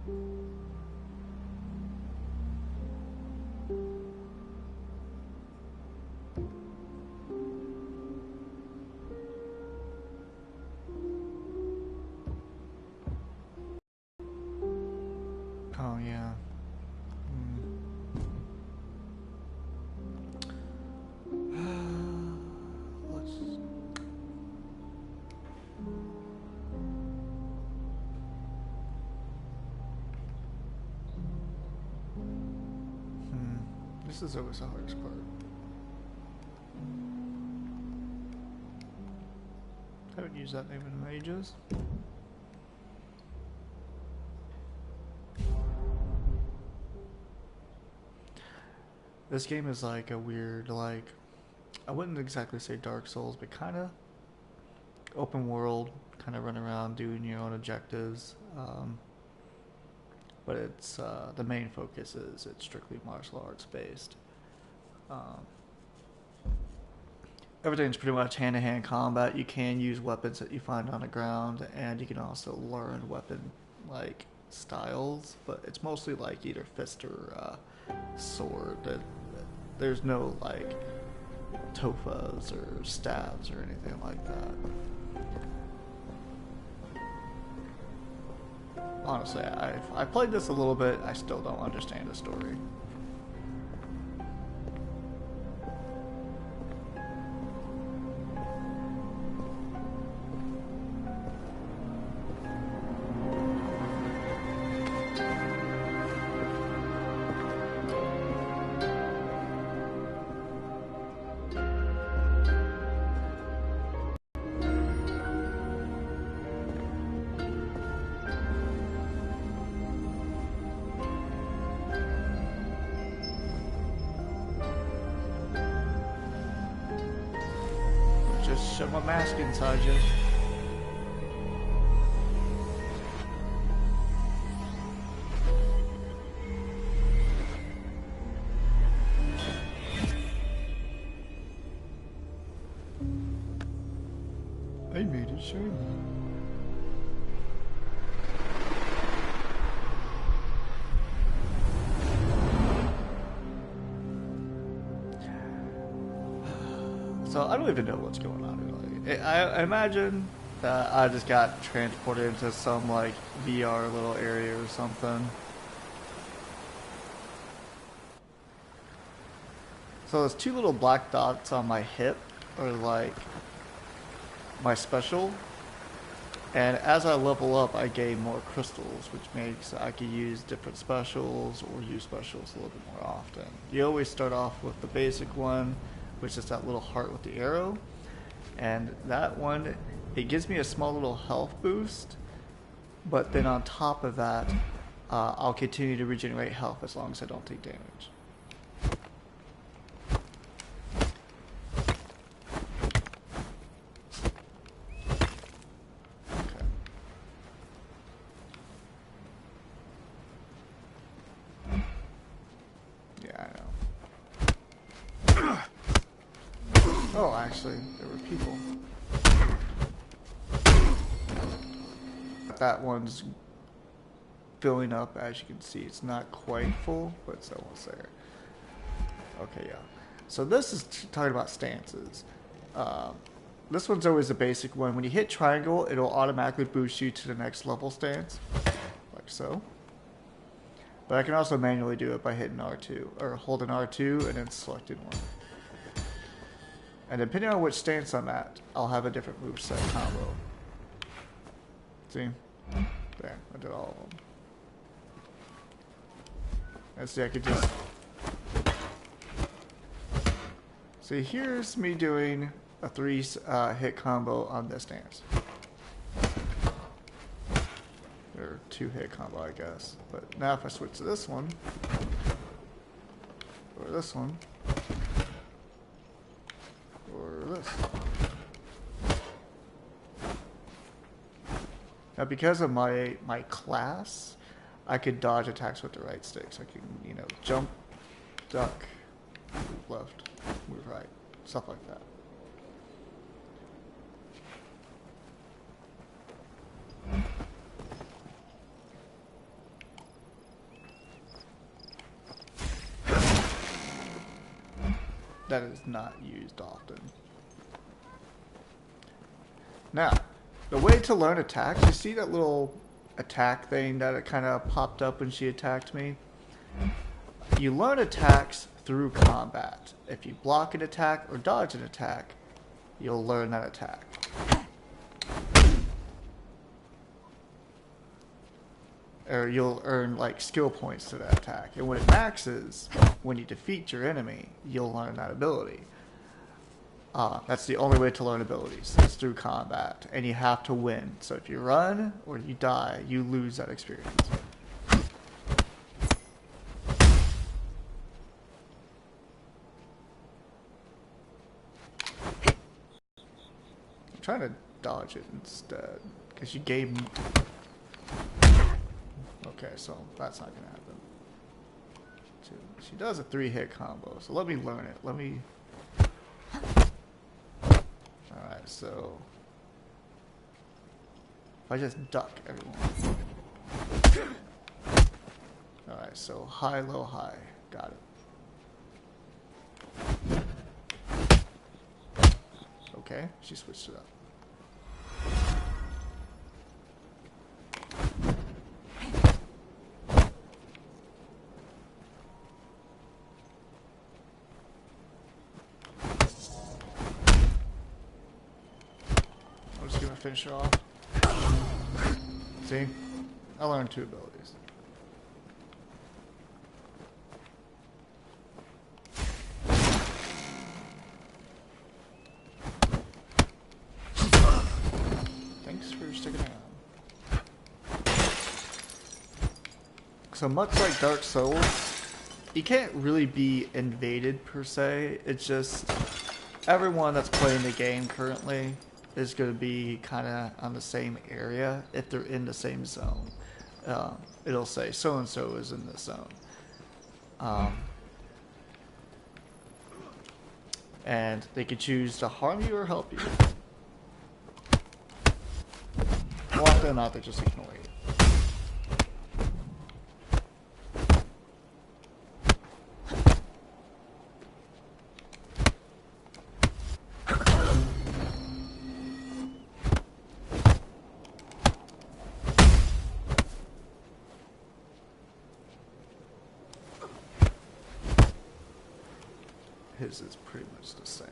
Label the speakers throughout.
Speaker 1: Oh yeah. Let's. This is always the hardest part. I haven't used that name in ages. This game is like a weird, like, I wouldn't exactly say Dark Souls, but kind of open world, kind of run around doing your own objectives. But it's the main focus is it's strictly martial arts based. Um, Everything's pretty much hand-to-hand combat. You can use weapons that you find on the ground, and you can also learn weapon like styles. But it's mostly like either fist or sword. There's no like tofas or stabs or anything like that. Honestly, I played this a little bit. I still don't understand the story. Just shove my mask inside you. I made it shiny. So I don't even know what's going on really. I imagine that I just got transported into some like VR little area or something. So those two little black dots on my hip are like my special. And as I level up, I gain more crystals, which makes I can use different specials or use specials a little bit more often. You always start off with the basic one, which is that little heart with the arrow. And that one, it gives me a small little health boost, but then on top of that, I'll continue to regenerate health as long as I don't take damage. Oh, actually, there were people. That one's filling up, as you can see. It's not quite full, but it's almost there. Okay, yeah. So this is talking about stances. This one's always a basic one. When you hit triangle, it'll automatically boost you to the next level stance, like so. But I can also manually do it by hitting R2, or holding R2 and then selecting one. And depending on which stance I'm at, I'll have a different moveset combo. See? There, I did all of them. And see, I could just... See, here's me doing a 3 hit combo on this stance. Or 2 hit combo, I guess. But now if I switch to this one, or this one, or this. Now because of my class, I could dodge attacks with the right stick. So I can, you know, jump, duck, move left, move right, stuff like that. that is not used often. Now, the way to learn attacks, you see that little attack thing that it kind of popped up when she attacked me? You learn attacks through combat. If you block an attack or dodge an attack, you'll learn that attack. Or you'll earn like skill points to that attack. And when it maxes, when you defeat your enemy, you'll learn that ability. That's the only way to learn abilities. It's through combat. And you have to win. So if you run or you die, you lose that experience. I'm trying to dodge it instead. Because you gave me... Okay, so that's not going to happen. She does a 3-hit combo, so let me learn it. Let me... Alright, so... If I just duck everyone. Alright, so high, low, high. Got it. Okay, she switched it up. Finish her off. See? I learned 2 abilities. Thanks for sticking around. So much like Dark Souls, you can't really be invaded per se. It's just everyone that's playing the game currently is going to be kind of on the same area if they're in the same zone. It'll say so-and-so is in this zone. And they could choose to harm you or help you. More often than not, they just ignore you. His is pretty much the same.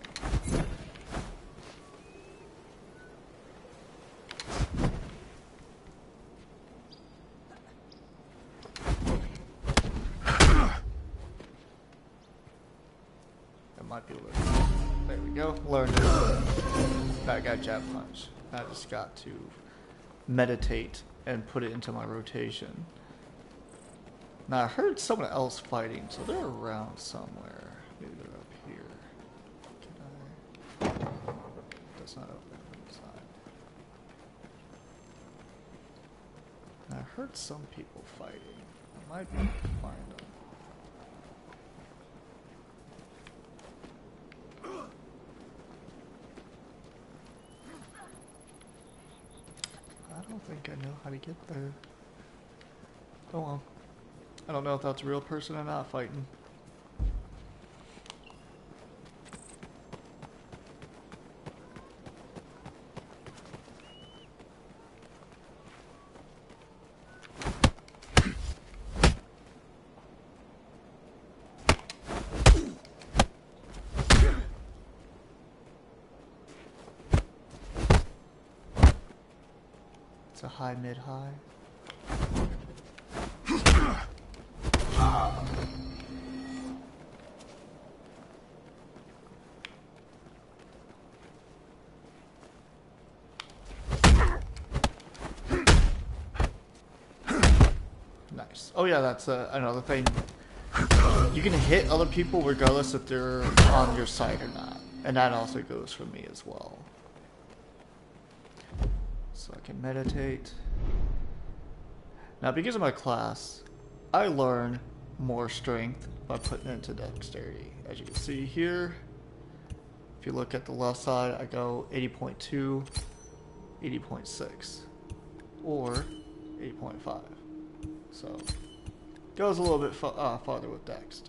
Speaker 1: That might be a little... There we go. Learned it. That got jab punch. I just got to meditate and put it into my rotation. Now I heard someone else fighting, so they're around somewhere. Maybe they're up here. Can I? That's not open inside. I heard some people fighting. I might be able to find them. I don't think I know how to get there. Oh well. I don't know if that's a real person or not fighting. It's a high, mid, high. Nice. Oh yeah, that's another thing. You can hit other people regardless if they're on your side or not. And that also goes for me as well. So I can meditate. Now because of my class, I learn more strength by putting it into dexterity. As you can see here, if you look at the left side, I go 80.2, 80.6, or 80.5. So goes a little bit farther with dex.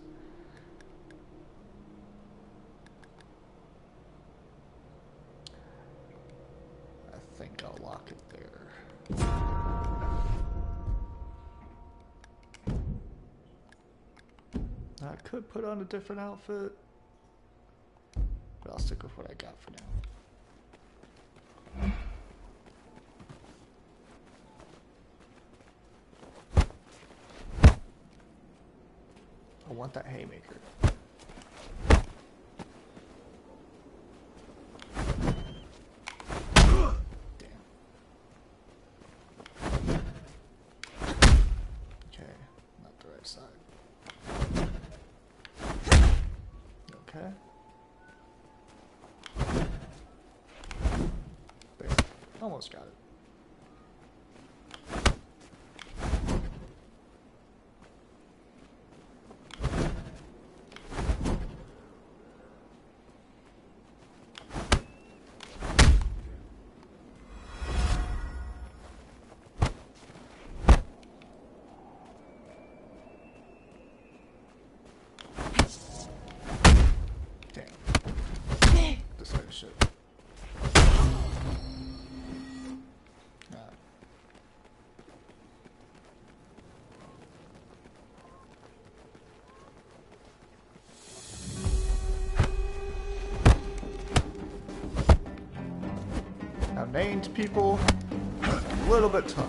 Speaker 1: think I'll lock it there. I could put on a different outfit, but I'll stick with what I got for now. I want that haymaker. Okay. There. Almost got it. Named people, a little bit tougher.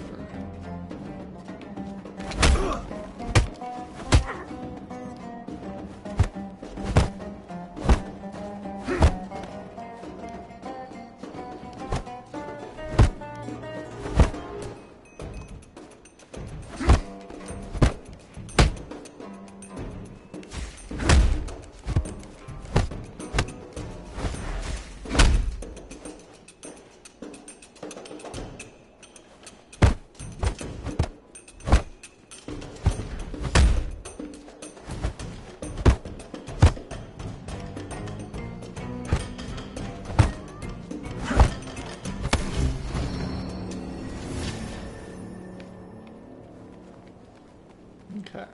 Speaker 1: Okay.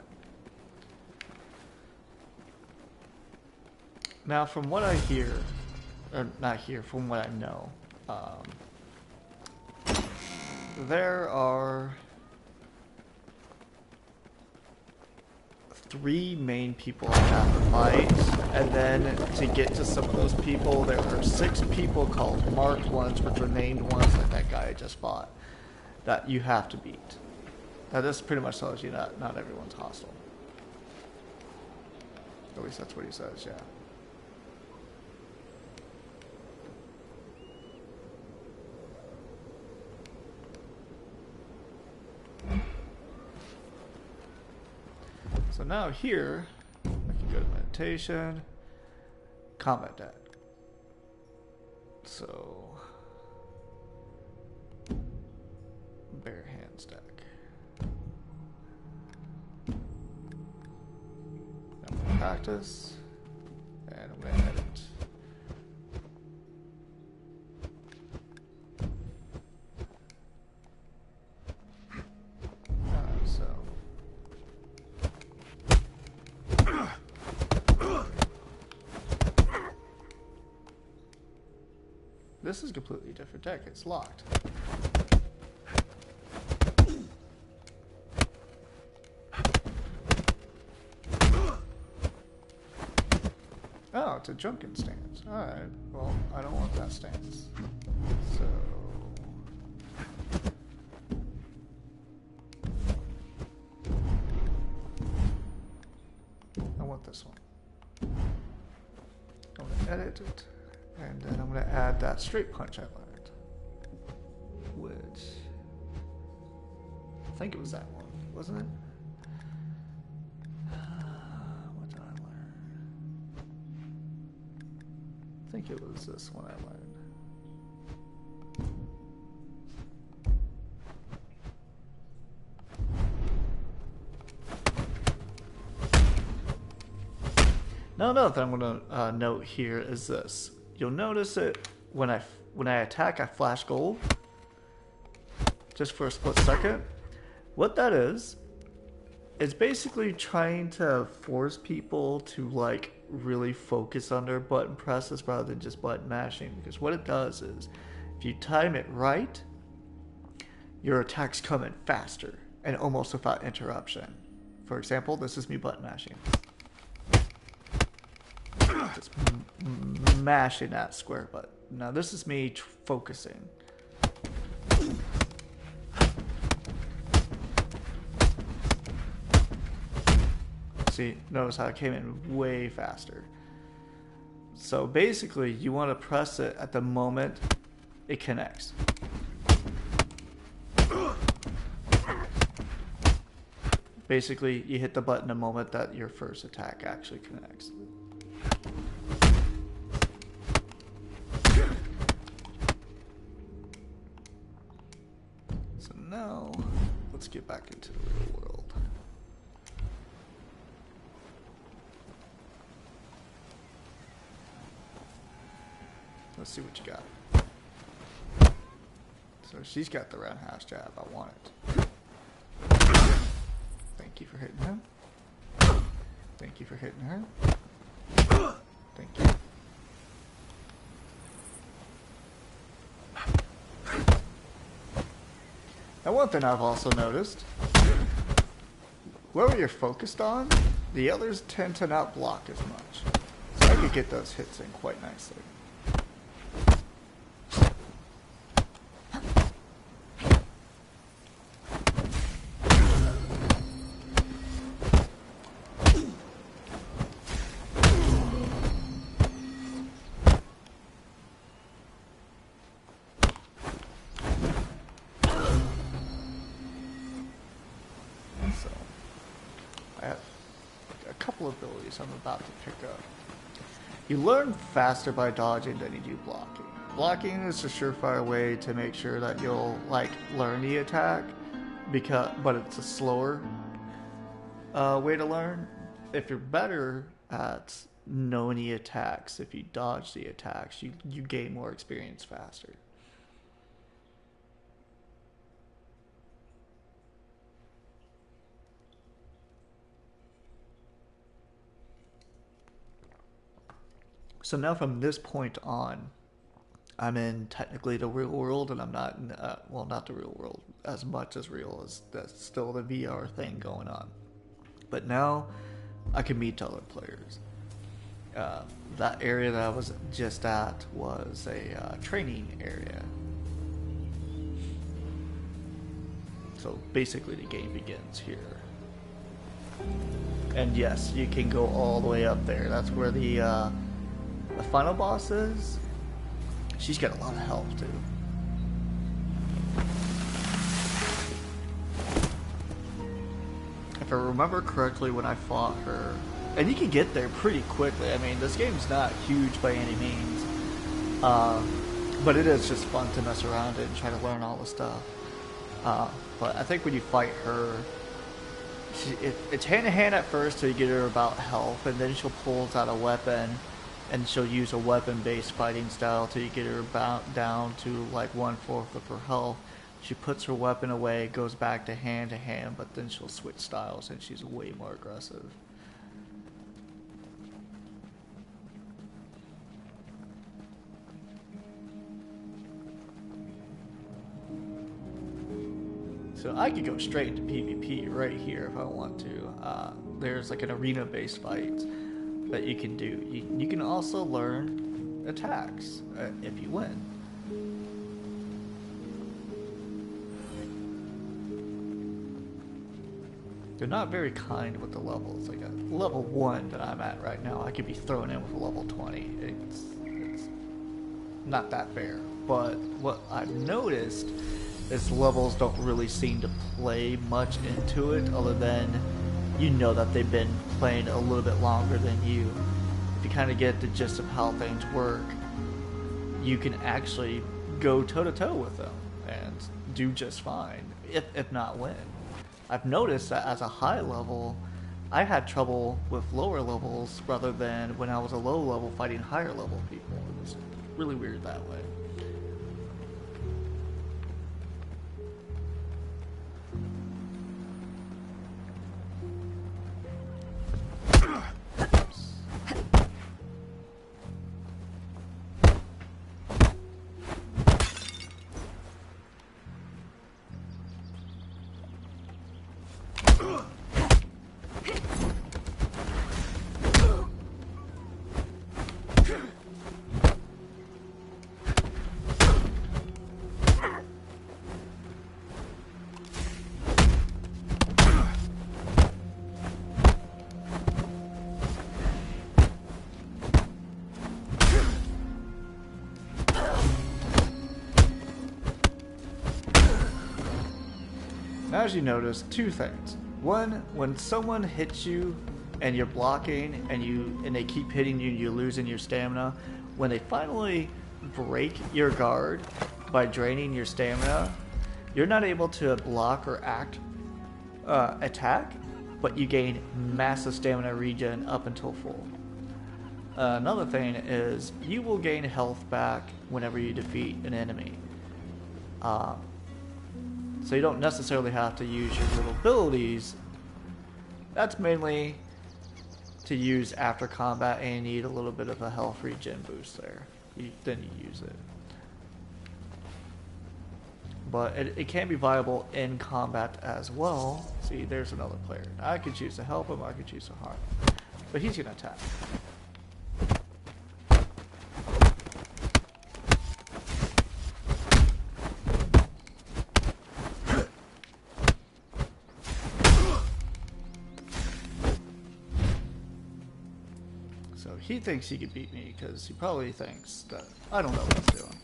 Speaker 1: Now, from what I hear, or not hear, from what I know, there are 3 main people I have to fight, and then to get to some of those people, there are 6 people called marked ones, which are named ones, like that guy I just fought, that you have to beat. Now this pretty much tells you that not everyone's hostile. At least that's what he says, yeah. So now here, I can go to meditation, combat deck. So, bare hands deck. I'm going to practice, and I'm going to edit. This is a completely different deck. It's locked. Oh, it's a Junkin stance. Alright. Well, I don't want that stance. So... I want this one. I'm going to edit it. And then I'm going to add that straight punch I learned. Which... I think it was that one, wasn't it? What did I learn? I think it was this one I learned. Now another thing I'm going to note here is this. You'll notice it when I attack, I flash gold, just for a split second. What that is basically trying to force people to like really focus on their button presses rather than just button mashing. Because what it does is, If you time it right, your attacks come in faster and almost without interruption. For example, this is me button mashing. Just mashing that square button. Now this is me focusing. See, notice how it came in way faster. So basically, you want to press it at the moment it connects. Basically, you hit the button the moment that your first attack actually connects. So now, let's get back into the real world. Let's see what you got. So she's got the roundhouse jab. I want it. Thank you for hitting him. Thank you for hitting her. Thank you. Now one thing I've also noticed, whoever you're focused on, the others tend to not block as much. So I could get those hits in quite nicely. I'm about to pick up. You learn faster by dodging than you do blocking. Blocking is a surefire way to make sure that you'll learn the attack, but it's a slower way to learn. If you're better at knowing the attacks, if you dodge the attacks, you gain more experience faster. So now from this point on, I'm in technically the real world, and I'm not in, well, not the real world as much as real as that's still the VR thing going on. But now I can meet other players. That area that I was just at was a training area. So basically the game begins here. And yes, you can go all the way up there. That's where the final boss is. She's got a lot of health too. If I remember correctly, when I fought her, and you can get there pretty quickly. I mean, this game's not huge by any means, but it is just fun to mess around and try to learn all the stuff. But I think when you fight her, it's hand to hand at first till you get her about health, and then she'll pull out a weapon. And she'll use a weapon-based fighting style till you get her about down to like 1/4 of her health. She puts her weapon away, goes back to hand, but then she'll switch styles and she's way more aggressive. So I could go straight into PvP right here if I want to. There's like an arena-based fight that you can do. You can also learn attacks if you win. They're not very kind with the levels. Like a level 1 that I'm at right now, I could be thrown in with a level 20. It's not that fair. But what I've noticed is levels don't really seem to play much into it, other than you know that they've been playing a little bit longer than you. If you kind of get the gist of how things work, you can actually go toe-to-toe with them and do just fine, if not win. I've noticed that as a high level, I had trouble with lower levels rather than when I was a low level fighting higher level people. It was really weird that way. As you notice, two things. One, when someone hits you and you're blocking and they keep hitting you, you're losing your stamina. When they finally break your guard by draining your stamina, you're not able to block or attack, but you gain massive stamina regen up until full. Another thing is you will gain health back whenever you defeat an enemy. So you don't necessarily have to use your little abilities. That's mainly to use after combat and you need a little bit of a health regen boost there. Then you use it. But it can be viable in combat as well. See, there's another player. I could choose to help him, I could choose to harm him. But he's going to attack. So he thinks he could beat me because he probably thinks that I don't know what I'm doing.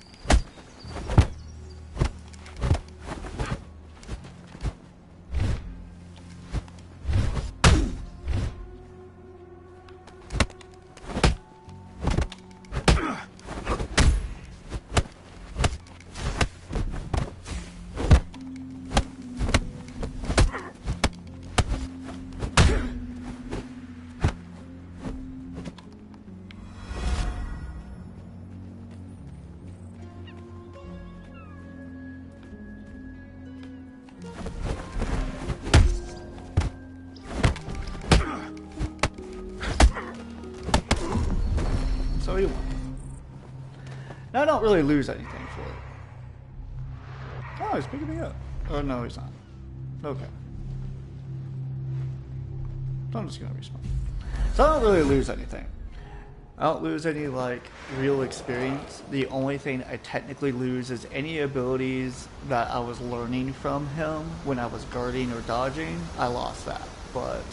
Speaker 1: So he won. Now I don't really lose anything for it. Oh, he's picking me up. Oh, no, he's not. Okay. I'm just going to respawn. So I don't really lose anything. I don't lose any, like, real experience. The only thing I technically lose is any abilities that I was learning from him when I was guarding or dodging. I lost that. But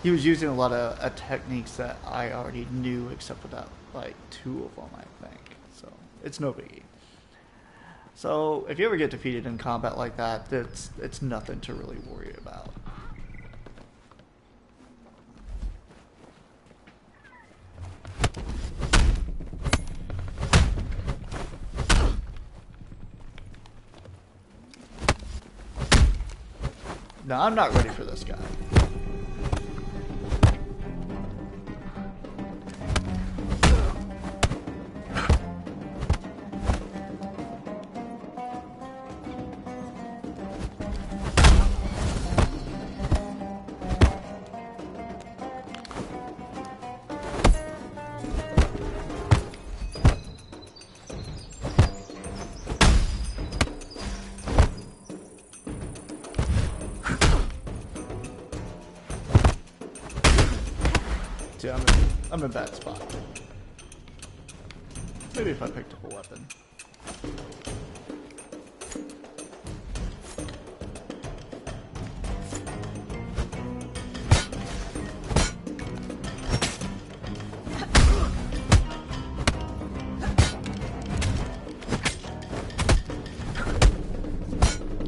Speaker 1: he was using a lot of techniques that I already knew, except for that, like, 2 of them, I think. So, it's no biggie. So, if you ever get defeated in combat like that, it's nothing to really worry about. No, I'm not ready for this guy. Yeah, I'm in a bad spot. Maybe if I picked up a weapon.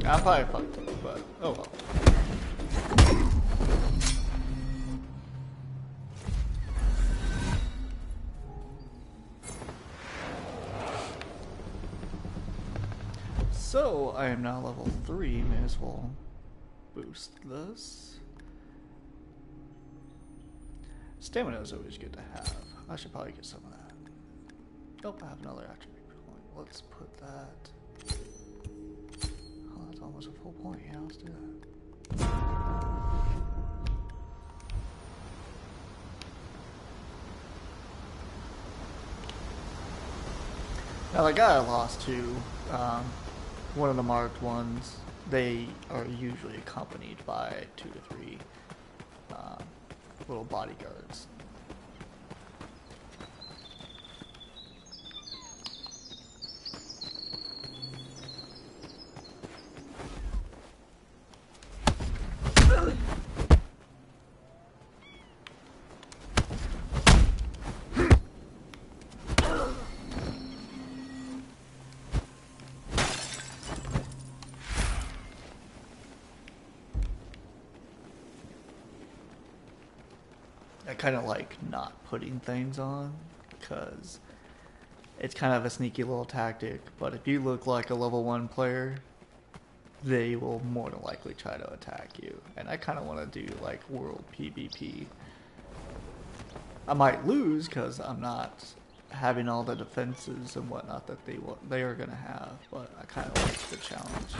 Speaker 1: I probably fucked up, but oh well. So, I am now level 3, may as well boost this. Stamina is always good to have. I should probably get some of that. Nope, I have another attribute point. Let's put that. Oh, that's almost a full point. Yeah, let's do that. Now, the guy I lost to, one of the marked ones, they are usually accompanied by 2 to 3 little bodyguards. kind of like not putting things on because it's kind of a sneaky little tactic. But if you look like a level 1 player, they will more than likely try to attack you. And I kind of want to do like world PvP. I might lose because I'm not having all the defenses and whatnot that they are going to have, but I kind of like the challenge.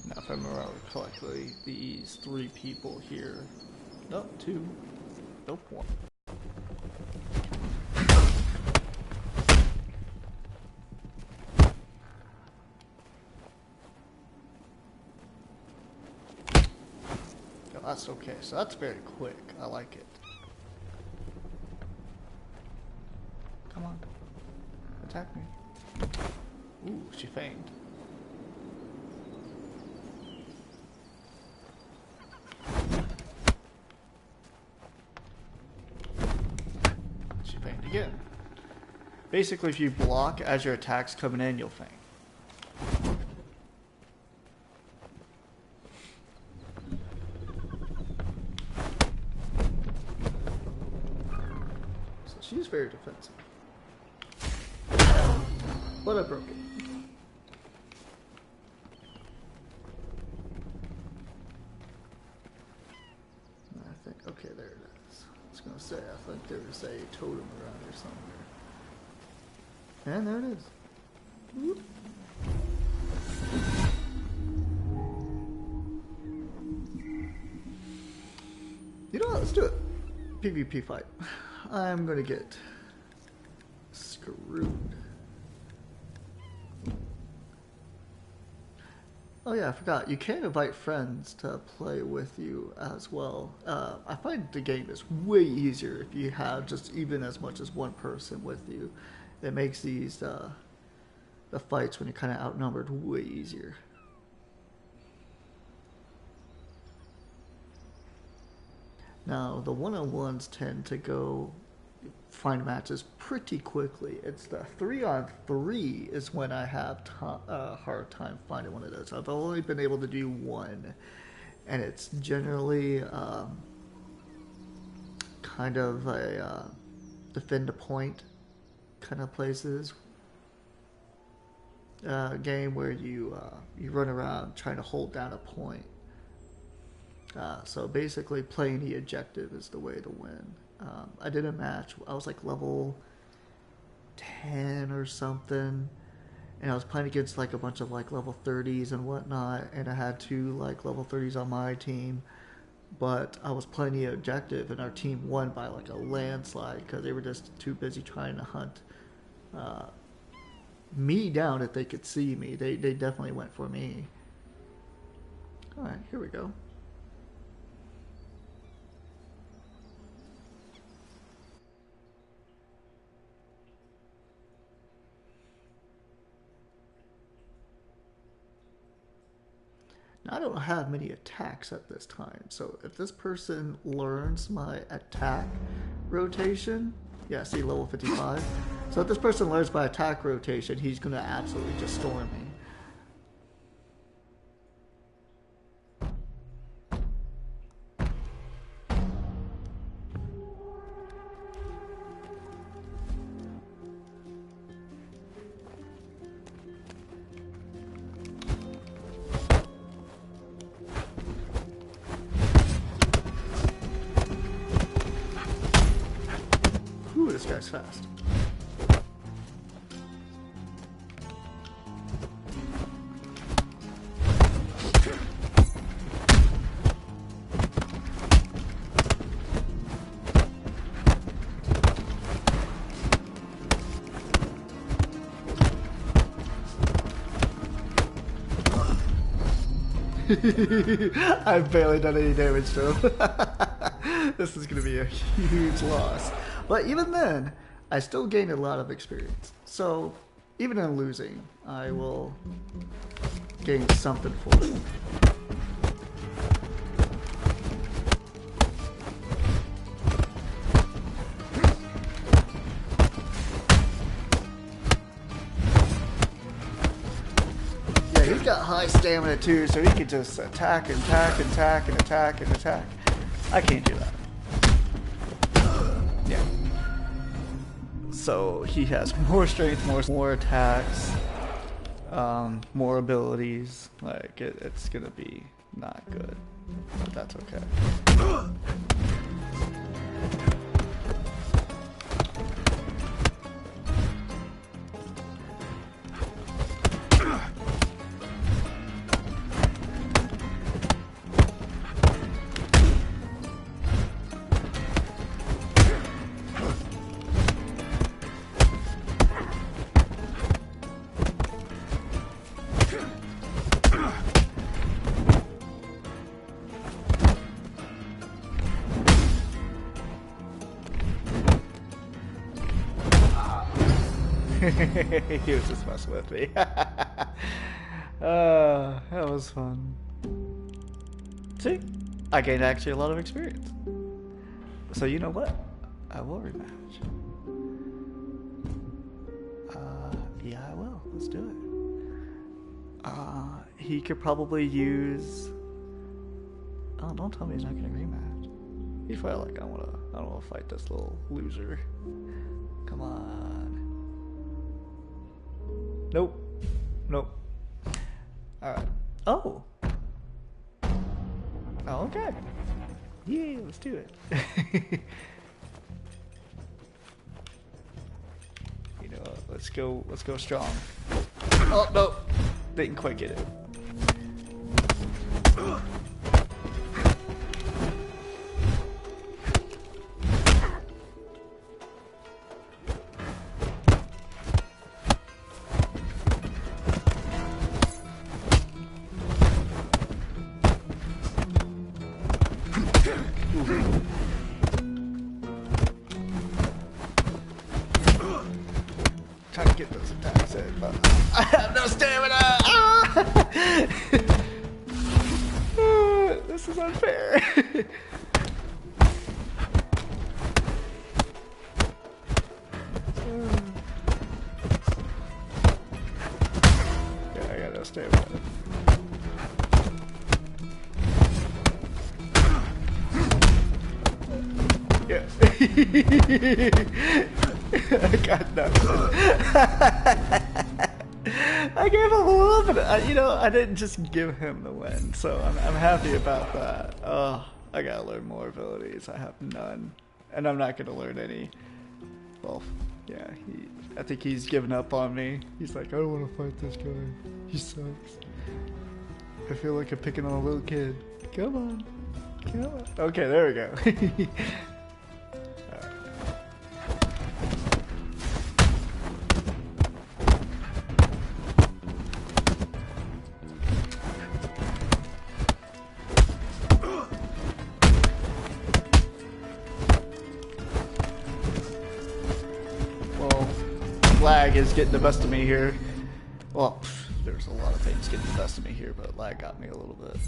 Speaker 1: Now if I remember correctly, these 3 people here, nope, 2, nope, 1. That's okay, so that's very quick. I like it. Come on. Attack me. Ooh, she feigned. She feigned again. Basically, if you block as your attack's coming in, you'll feint. She's very defensive. But I broke it. I think, okay, there it is. I was going to say, I think there was a totem around here somewhere. And there it is. Whoop. You know what, let's do it. PvP fight. I'm gonna get screwed. Oh yeah, I forgot. You can invite friends to play with you as well. I find the game is way easier if you have just even as much as one person with you. It makes these the fights when you're kind of outnumbered way easier. Now, the one-on-ones tend to go find matches pretty quickly. It's the 3-on-3 is when I have a hard time finding one of those. I've only been able to do one, and it's generally kind of a defend a point kind of places. Game where you run around trying to hold down a point. So basically playing the objective is the way to win. I did a match, I was like level 10 or something, and I was playing against like a bunch of like level 30s and whatnot, and I had 2 like level 30s on my team, but I was playing the objective and our team won by like a landslide because they were just too busy trying to hunt me down if they could see me. They definitely went for me. Alright, here we go. Now, I don't have many attacks at this time, so if this person learns my attack rotation, yeah, see, level 55. So if this person learns my attack rotation, he's going to absolutely just storm me. This guy's fast. I've barely done any damage to him. This is going to be a huge loss. But even then, I still gained a lot of experience. So, even in losing, I will gain something for it. high stamina too, so he could just attack and attack and attack and attack and attack. I can't do that. Yeah. So he has more strength, more attacks, more abilities. Like it's gonna be not good, but that's okay. He was just messing with me. That was fun. See? I gained actually a lot of experience. So you know what? I will rematch. Yeah, I will. Let's do it. He could probably use... Oh, don't tell me he's not gonna rematch. He's probably like, I don't wanna fight this little loser. Come on. Nope. Nope. Alright. Oh! Oh, okay. Yeah, let's do it. You know what? Let's go strong. Oh, no! Didn't quite get it. Trying to get those attacks in, but I have no stamina! Ah! This is unfair. Yeah, I got no stamina. Yeah. I got nothing. I gave him a little bit. I didn't just give him the win, so I'm happy about that. Oh, I gotta learn more abilities. I have none, and I'm not gonna learn any. Well, yeah, I think he's given up on me. He's like, I don't want to fight this guy. He sucks. I feel like I'm picking on a little kid. Come on. Come on. Okay, there we go. Lag is getting the best of me here. Well, there's a lot of things getting the best of me here, but lag got me a little bit.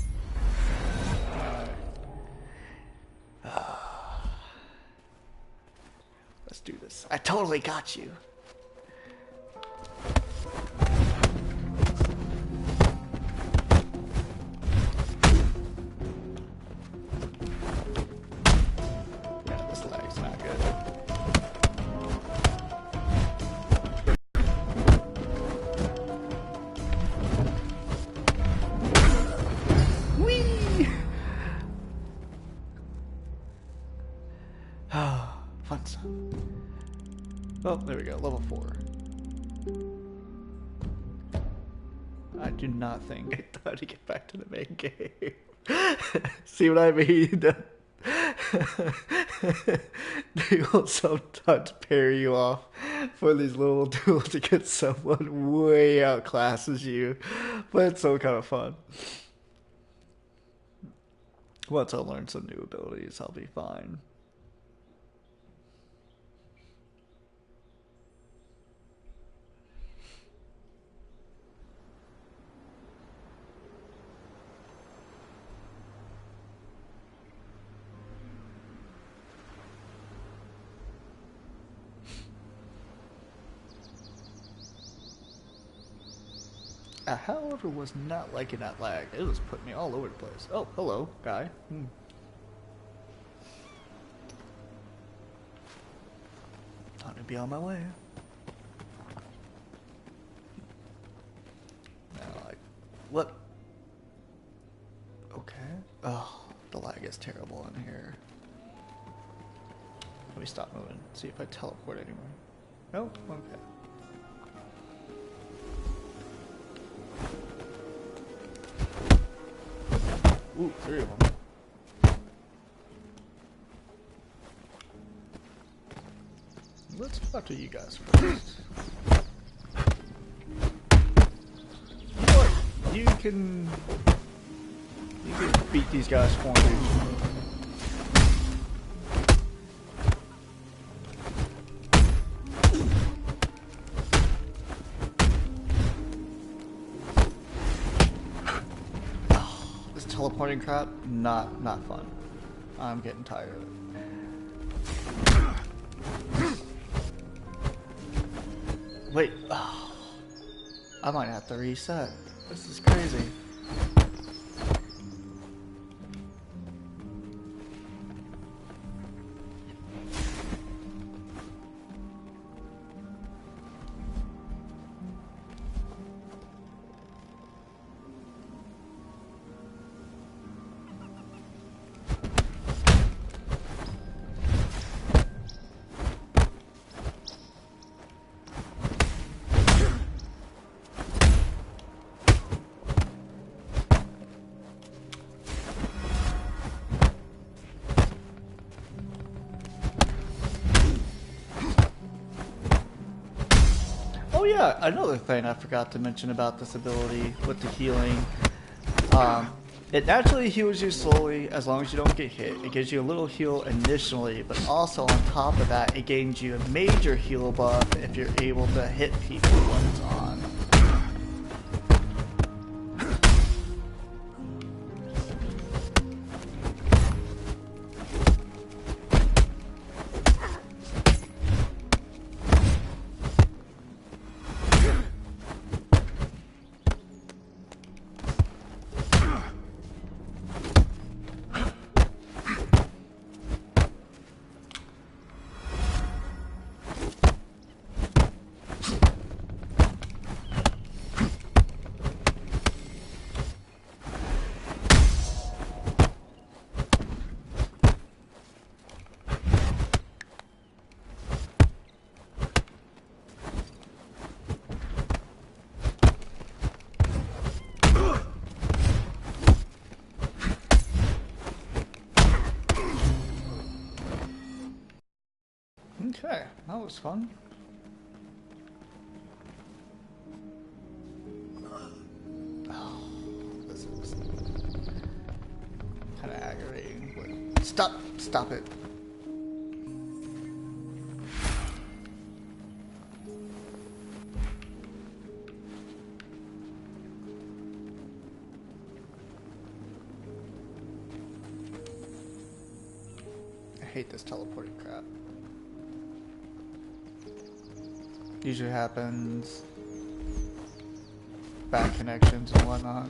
Speaker 1: Let's do this. I totally got you. Yeah, this lag's not good. Fun stuff. Oh, there we go. Level 4. I do not think I thought to get back to the main game. See what I mean? They will sometimes pair you off for these little duels against someone way outclasses you. But it's so kind of fun. Once I learn some new abilities, I'll be fine. I, however, was not liking that lag. It was putting me all over the place. Oh, hello, guy. Time to be on my way. Now, like, what? Okay. Oh, the lag is terrible in here. Let me stop moving. See if I teleport anywhere. Nope. Okay. Ooh, 3 of them. Let's talk to you guys first. You know what? You can beat these guys for me. This teleporting crap, not fun. I'm getting tired of it. Wait, oh, I might have to reset. This is crazy. Oh yeah, another thing I forgot to mention about this ability with the healing. It naturally heals you slowly as long as you don't get hit. It gives you a little heal initially, but also on top of that, it gains you a major heal buff if you're able to hit people when it's on. Okay, that was fun. Oh, this is kind of aggravating. But stop it. I hate this teleporting crap. Usually happens, bad connections and whatnot.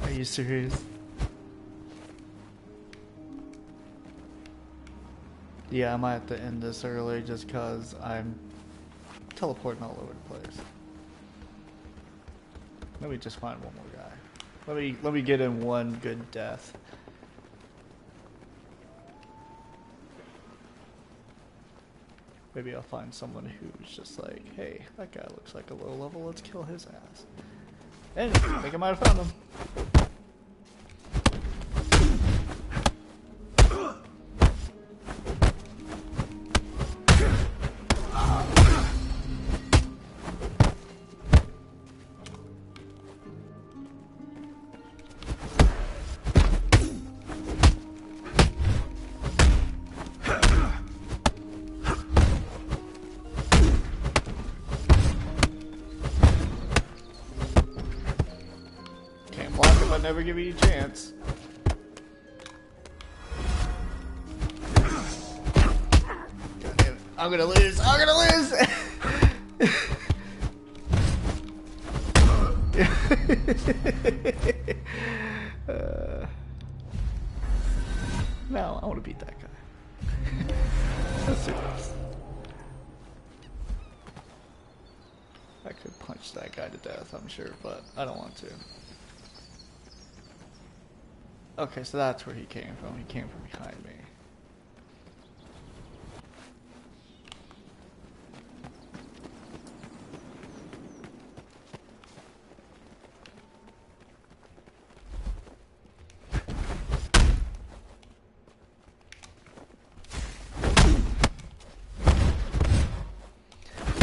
Speaker 1: Are you serious? Yeah, I might have to end this early just because I'm teleporting all over the place. Let me just find one more guy. Let me get in one good death. Maybe I'll find someone who's just like, hey, that guy looks like a low level, let's kill his ass. And I think I might have found him. never give me a chance. God damn it. I'm gonna lose. I'm gonna lose. No, I want to beat that guy. Let's do this. I could punch that guy to death, I'm sure, but I don't want to. Okay, so that's where he came from. He came from behind me.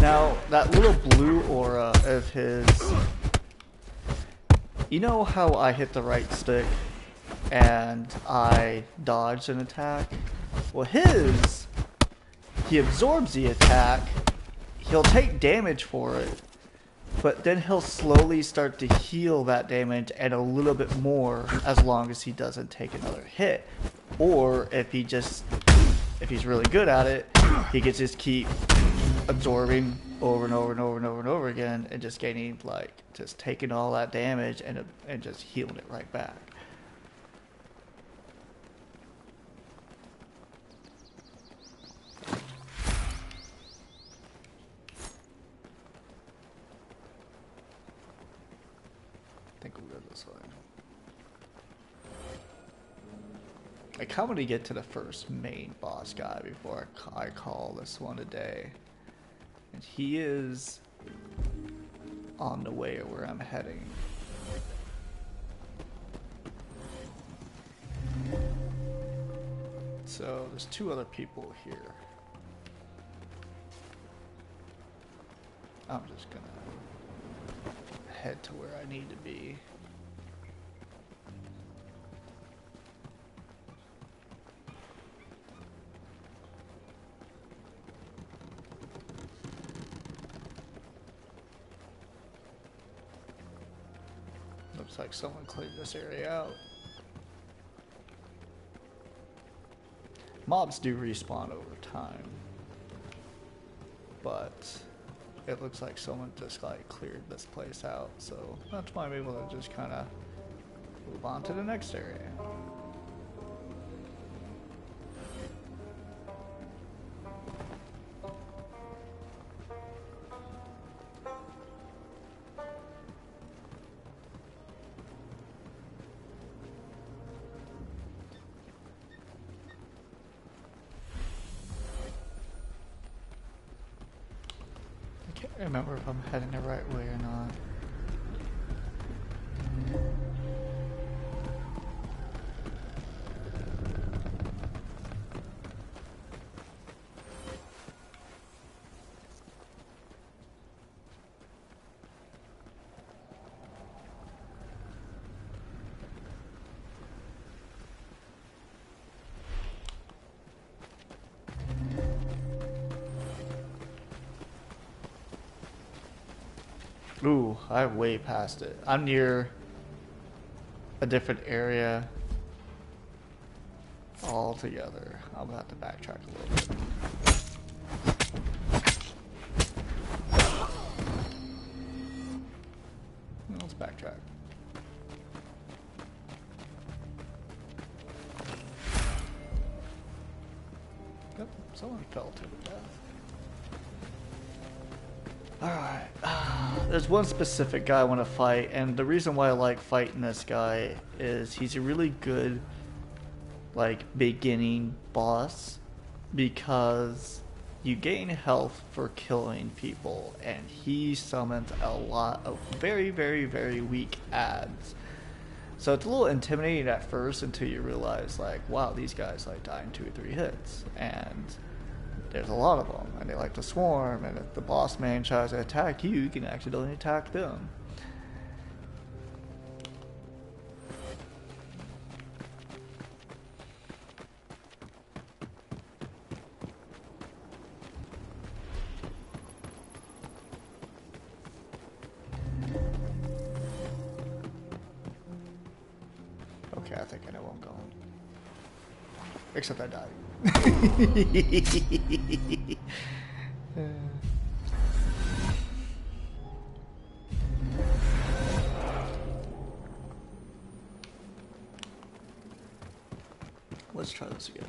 Speaker 1: Now, that little blue aura of his... You know how I hit the right stick and I dodged an attack? Well, his... He absorbs the attack, he'll take damage for it, but then he'll slowly start to heal that damage and a little bit more as long as he doesn't take another hit. Or if he's really good at it, he can just keep absorbing over and over and over and over and over again and just gaining, like, just taking all that damage and just healing it right back. I think we'll go this way. I kind of want to get to the first main boss guy before I call this one a day. And he is on the way where I'm heading. So there's two other people here. I'm just gonna head to where I need to be. Looks like someone cleared this area out. Mobs do respawn over time, but it looks like someone just like cleared this place out, so that's why I'm able to just kind of move on to the next area. I can't remember if I'm heading the right way or not. Ooh, I'm way past it. I'm near a different area altogether. I'm gonna have to backtrack a little bit. Let's backtrack. Yep, someone fell to the death. Alright, there's one specific guy I want to fight, and the reason why I like fighting this guy is he's a really good, like, beginning boss, because you gain health for killing people, and he summons a lot of very, very, very weak ads. So it's a little intimidating at first until you realize, like, wow, these guys like die in 2 or 3 hits, and there's a lot of them, and they like to swarm, and if the boss man tries to attack you, you can accidentally attack them. think I know where I'm going. Except I died. Let's try this again.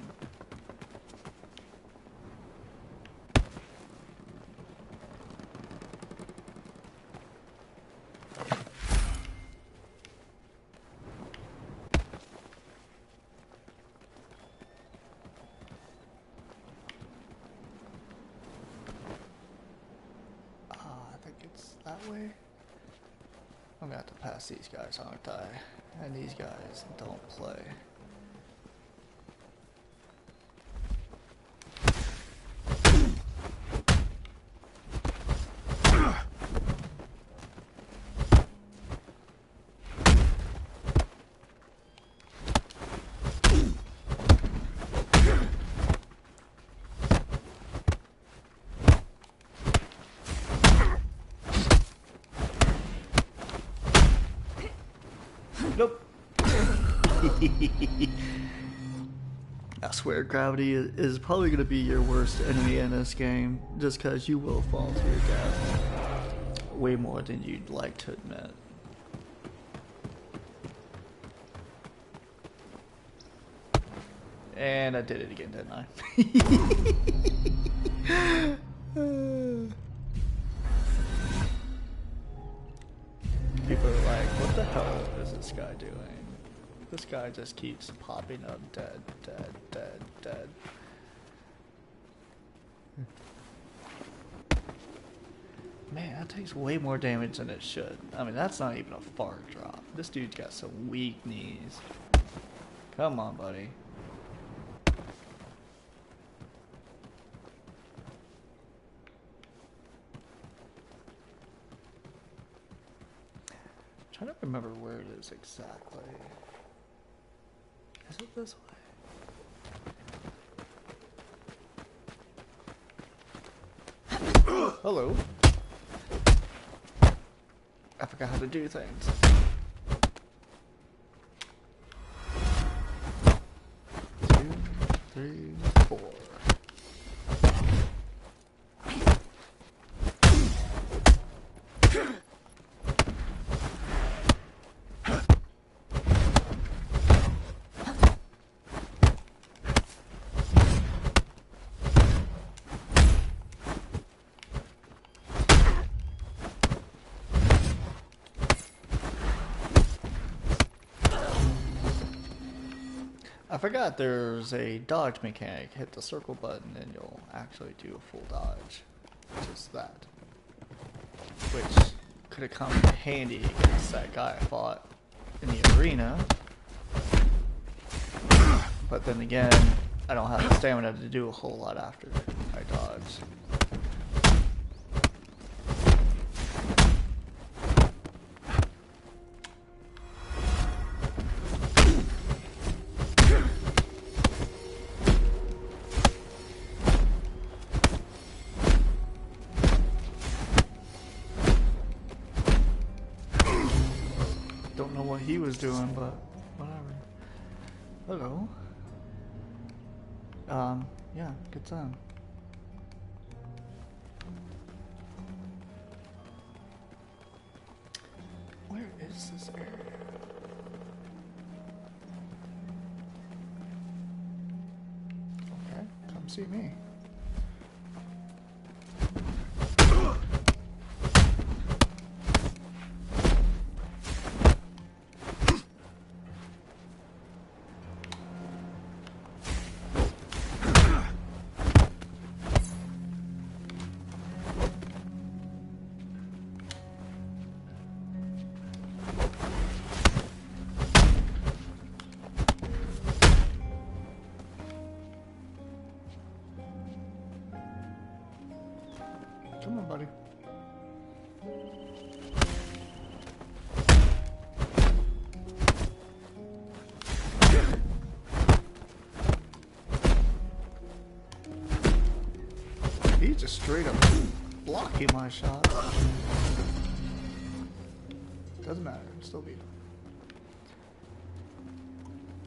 Speaker 1: That way? I'm gonna have to pass these guys, aren't I? And these guys don't play. Nope. I swear gravity is probably going to be your worst enemy in this game, just because you will fall to your death way more than you'd like to admit. And I did it again, didn't I? People are like, what the hell is this guy doing? This guy just keeps popping up dead, dead, dead, dead. Man, that takes way more damage than it should. I mean, that's not even a far drop. This dude's got some weak knees. Come on, buddy. I don't remember where it is exactly. Is it this way? Hello. I forgot how to do things. 2, 3, 4. I forgot there's a dodge mechanic. Hit the circle button and you'll actually do a full dodge. Just that. Which could have come in handy against that guy I fought in the arena. But then again, I don't have the stamina to do a whole lot after I dodge. Don't know what he was doing, but whatever. Hello. Yeah, good time. Where is this area? Okay, come see me. Come on, buddy. He's just straight up blocking my shot. Doesn't matter, still beat him.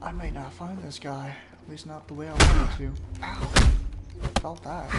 Speaker 1: I may not find this guy. At least not the way I wanted to. Ow. Felt that.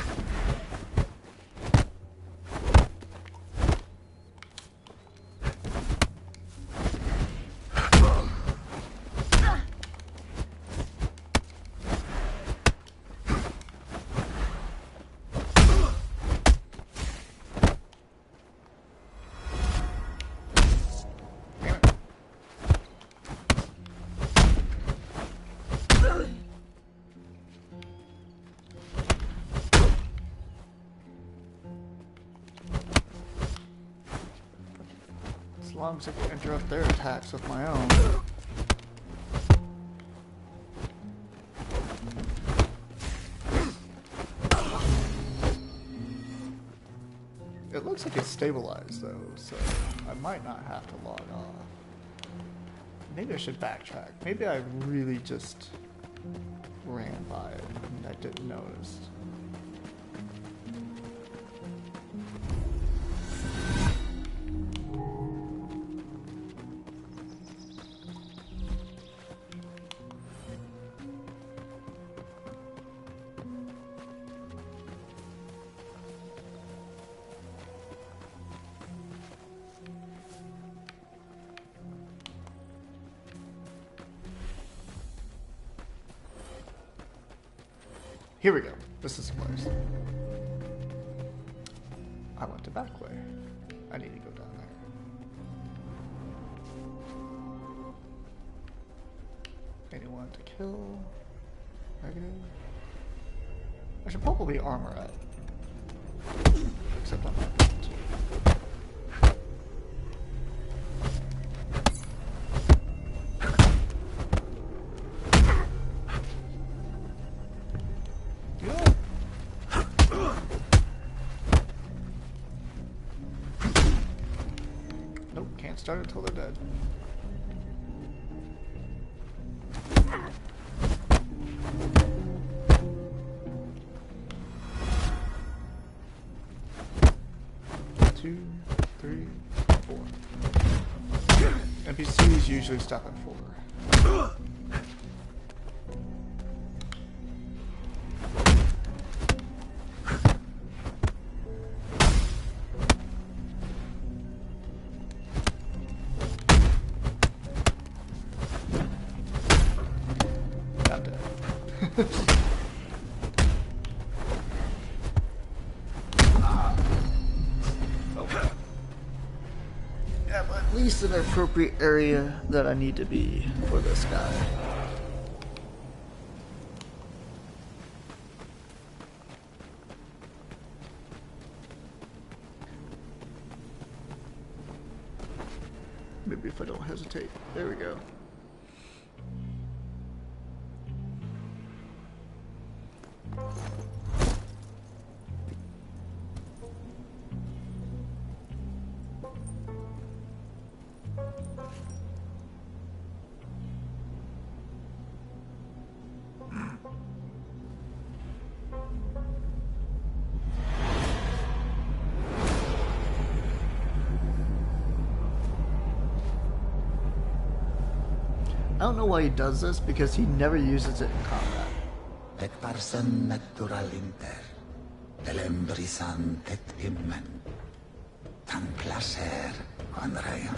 Speaker 1: As long as I can interrupt their attacks with my own. It looks like it's stabilized though, so I might not have to log off. Maybe I should backtrack. Maybe I really just ran by it and I didn't notice. Here we go. This is the place. I went the back way. I need to go down there. Anyone to kill? Negative. I should probably armor up. Except I'm not going to. Start until they're dead. Two, three, four. NPCs usually stop at 4. At least an appropriate area that I need to be for this guy. Maybe if I don't hesitate. There we go. I don't know why he does this, because he never uses it in combat.
Speaker 2: Et parsen natural inter, elembrisant et immen, tan placer quandream.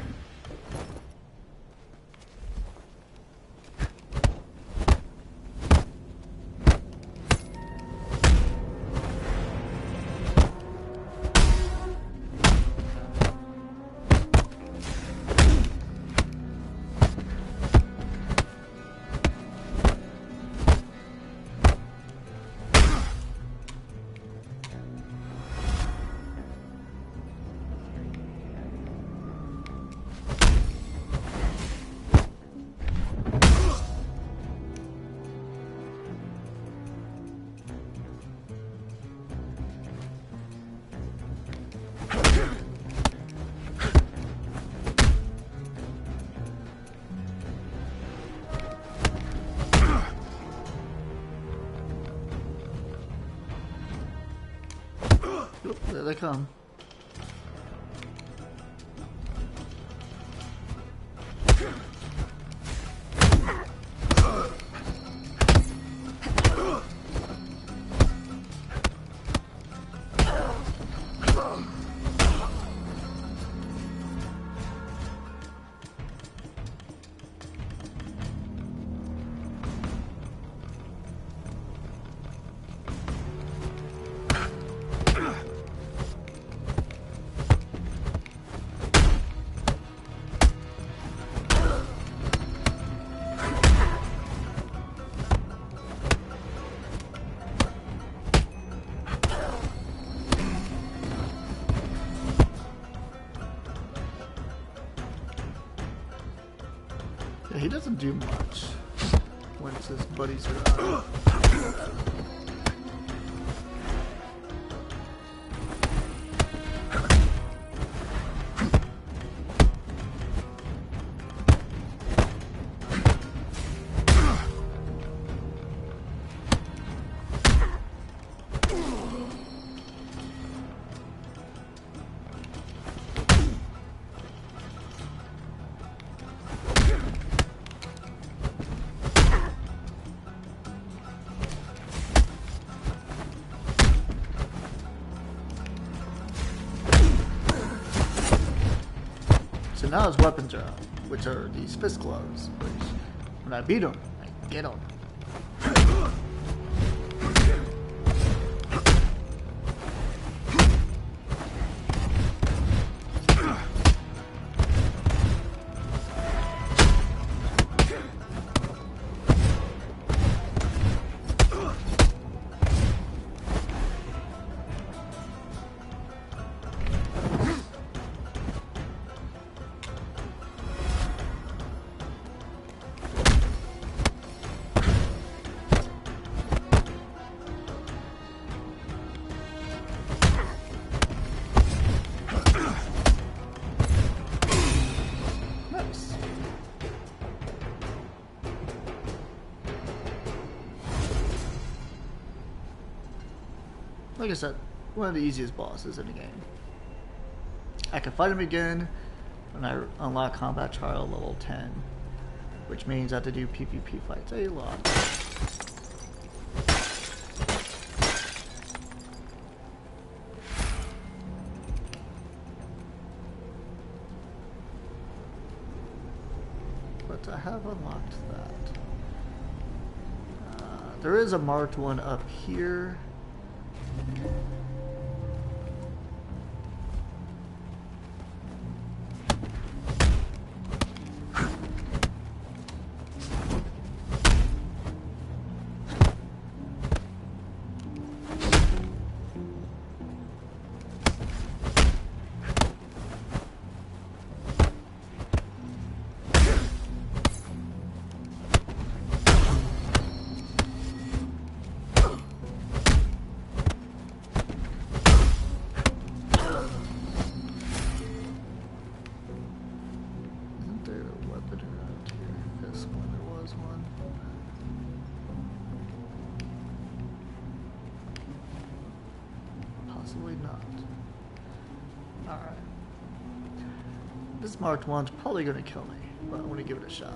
Speaker 2: There they come.
Speaker 1: do much once his buddies are out. So now his weapons are out, which are these fist gloves, which when I beat him, I get him. Like I said, one of the easiest bosses in the game. I can fight him again when I unlock combat trial level 10, which means I have to do PvP fights a lot. But I have unlocked that. There is a marked one up here. This marked one's probably going to kill me, but I'm going to give it a shot.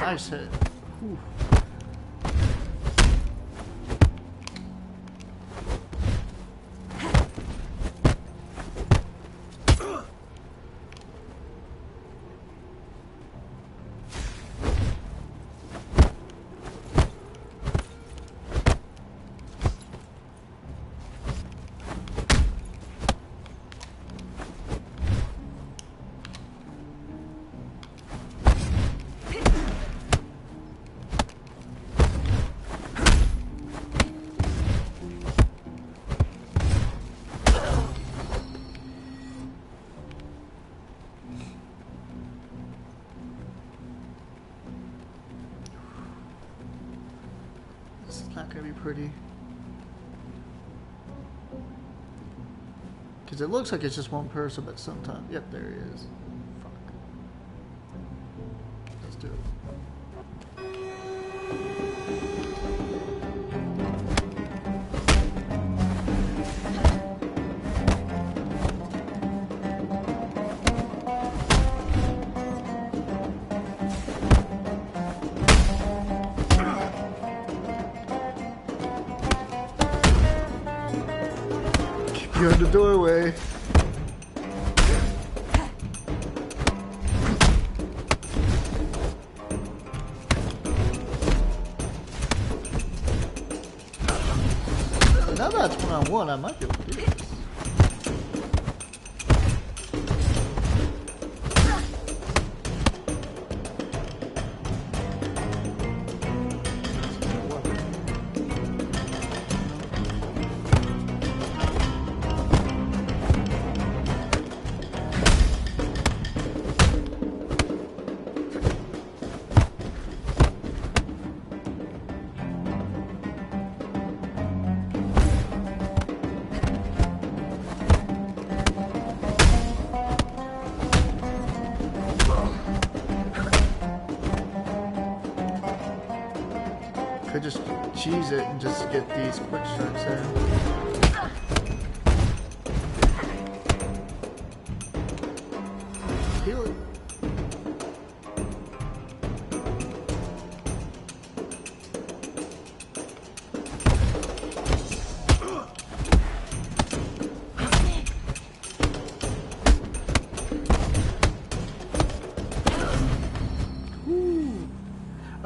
Speaker 1: Nice hit. Whew. Not gonna be pretty, because it looks like it's just one person, but sometimes, yep, there he is. Fuck. Let's do it. doorway. Now that's one-on-one, I might be able to do this. Could just cheese it and just get these quick strikes in. Heal it.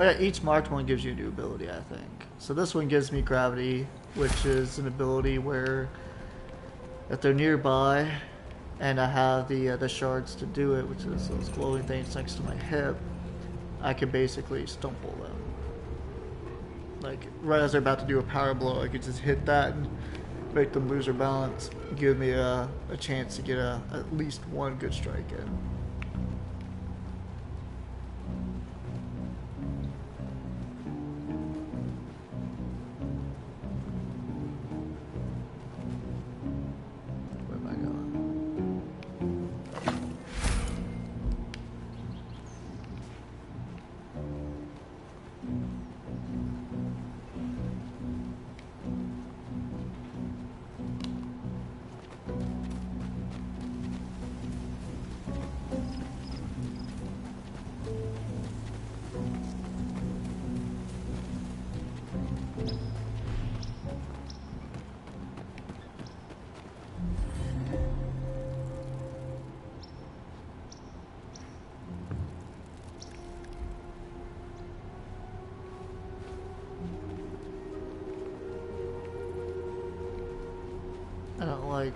Speaker 1: Oh yeah, each marked one gives you a new ability, I think. So this one gives me gravity, which is an ability where if they're nearby and I have the shards to do it, which is those glowing things next to my hip, I can basically stumble them. Like right as they're about to do a power blow, I could just hit that and make them lose their balance, give me a chance to get at least one good strike in. I don't like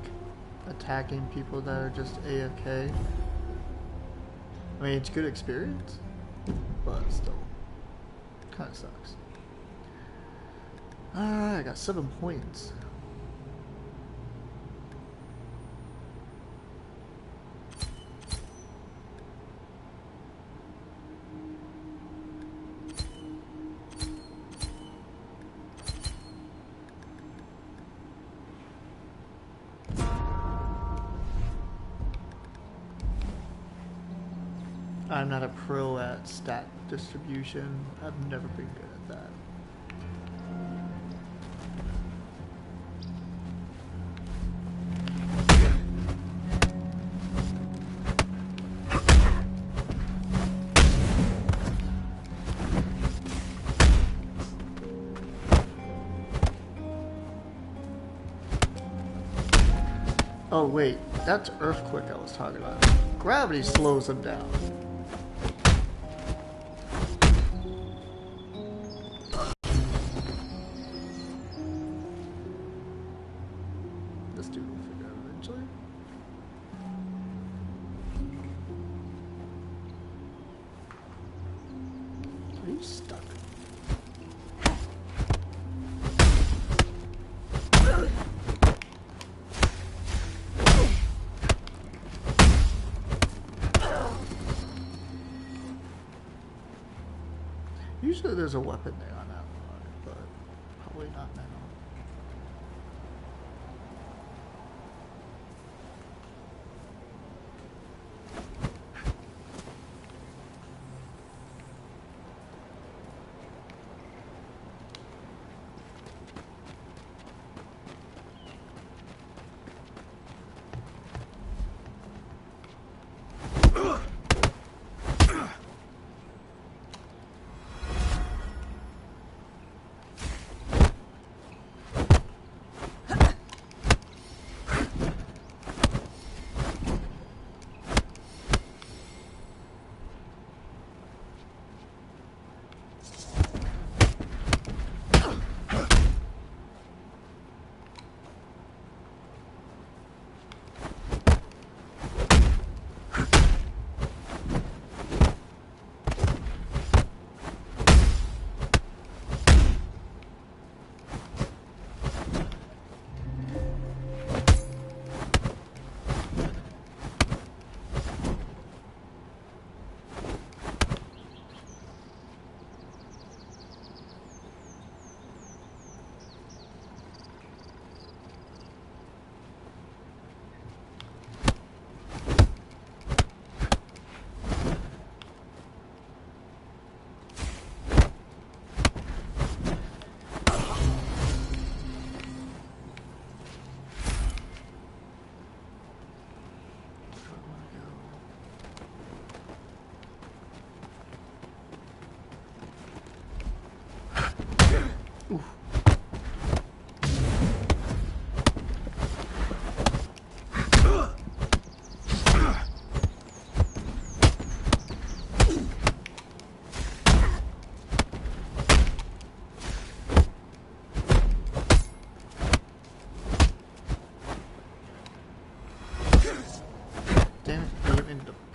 Speaker 1: attacking people that are just AFK. I mean, it's good experience, but still, kind of sucks. Alright, I got 7 points. I'm not a pro at stat distribution. I've never been good at that. Oh wait, that's earthquake I was talking about. Gravity slows them down. This dude will figure it out eventually. Are you stuck? Usually there's a weapon there on that one, but probably not now.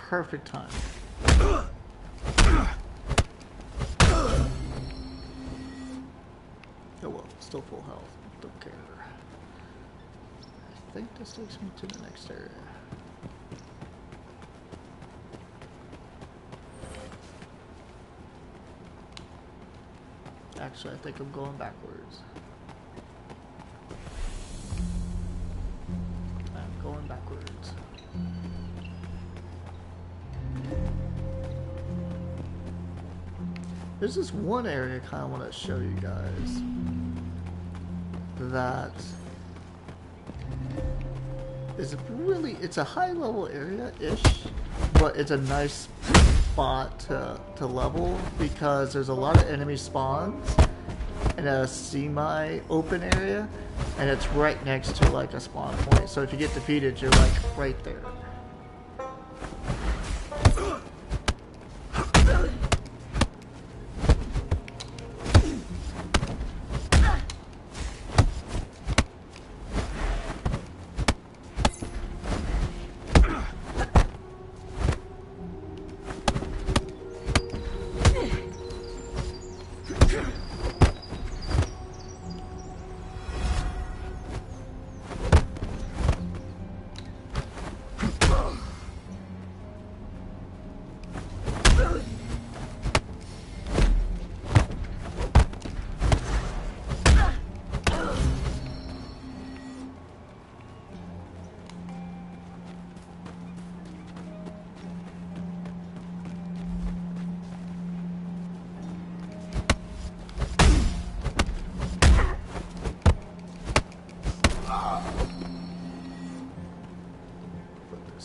Speaker 1: perfect time. Oh well, still full health. Don't care. I think this takes me to the next area. Actually, I think I'm going backwards. I'm going backwards. There's this one area I kind of want to show you guys that is really, it's a high level area-ish, but it's a nice spot to level because there's a lot of enemy spawns in a semi-open area, and it's right next to like a spawn point. So if you get defeated, you're like right there.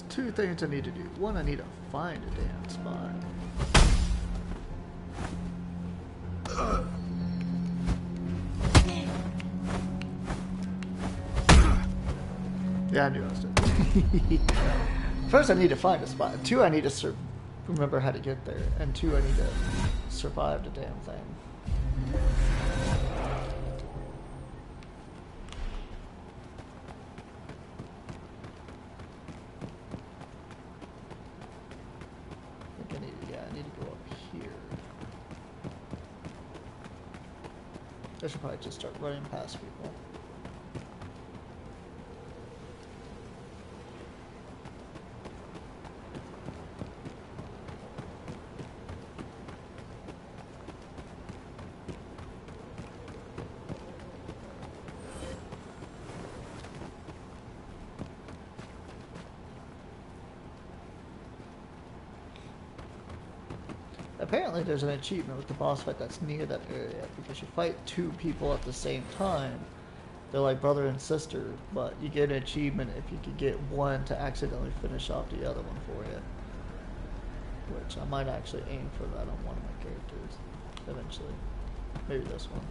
Speaker 1: Two things I need to do. One, I need to find a damn spot. Yeah, I knew I was doing. First, I need to find a spot. Two, I need to remember how to get there. And two, I need to survive the damn thing. I should probably just start running past people. Apparently there's an achievement with the boss fight that's near that area, because you fight two people at the same time. They're like brother and sister, but you get an achievement if you could get one to accidentally finish off the other one for you. Which I might actually aim for that on one of my characters eventually. Maybe this one.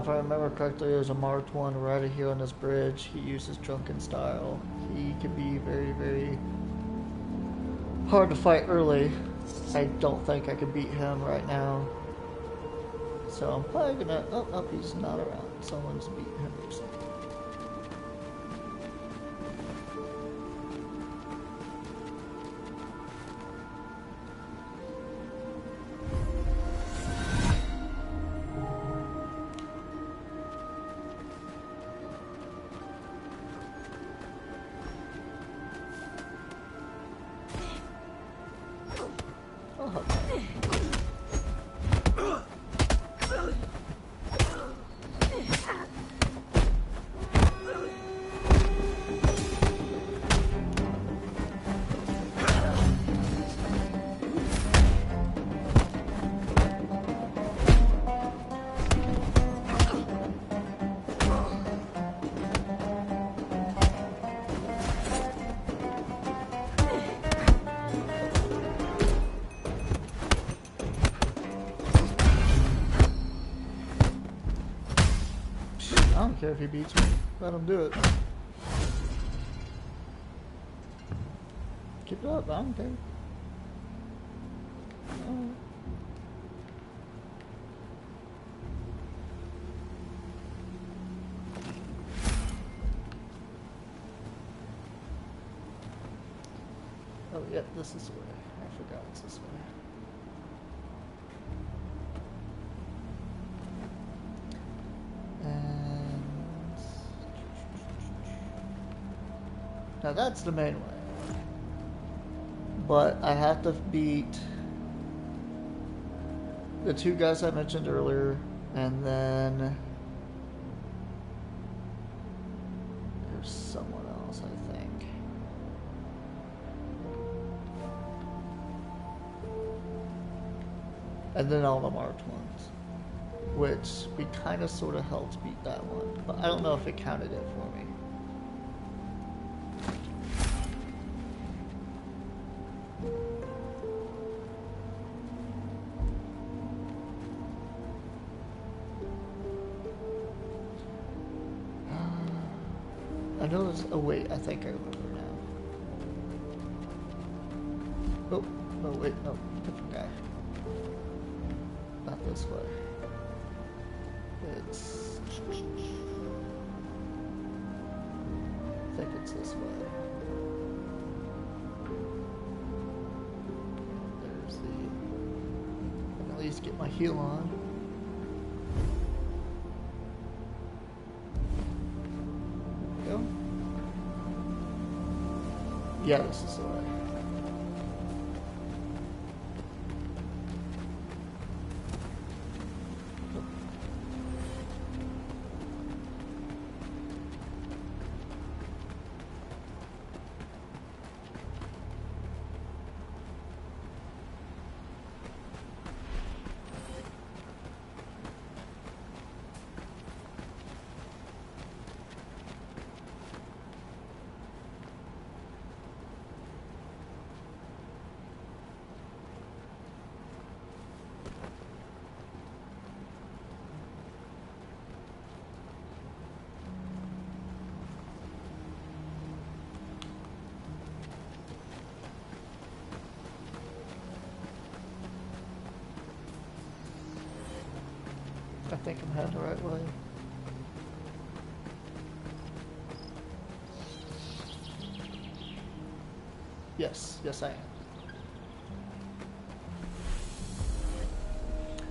Speaker 1: if I remember correctly, there's a marked one right here on this bridge. He uses drunken style. He can be very, very hard to fight early. I don't think I could beat him right now. So I'm probably gonna... Oh, he's not around. Someone's beating him or something. I don't care if he beats me. Let him do it. Keep it up. I don't care. Alright. Oh, yeah, this is the way. I forgot it's this way. Now that's the main way. But I have to beat the two guys I mentioned earlier, and then there's someone else, I think. And then all the marked ones, which we kind of sort of helped beat that one, but I don't know if it counted it for me. I know there's... Oh wait, I think I remember now. Oh, no wait, no, different guy. Not this way. It's... I think it's this way. There's the... I can at least get my heal on. Yeah, this is the way. I think I'm heading the right way. Yes, yes I am.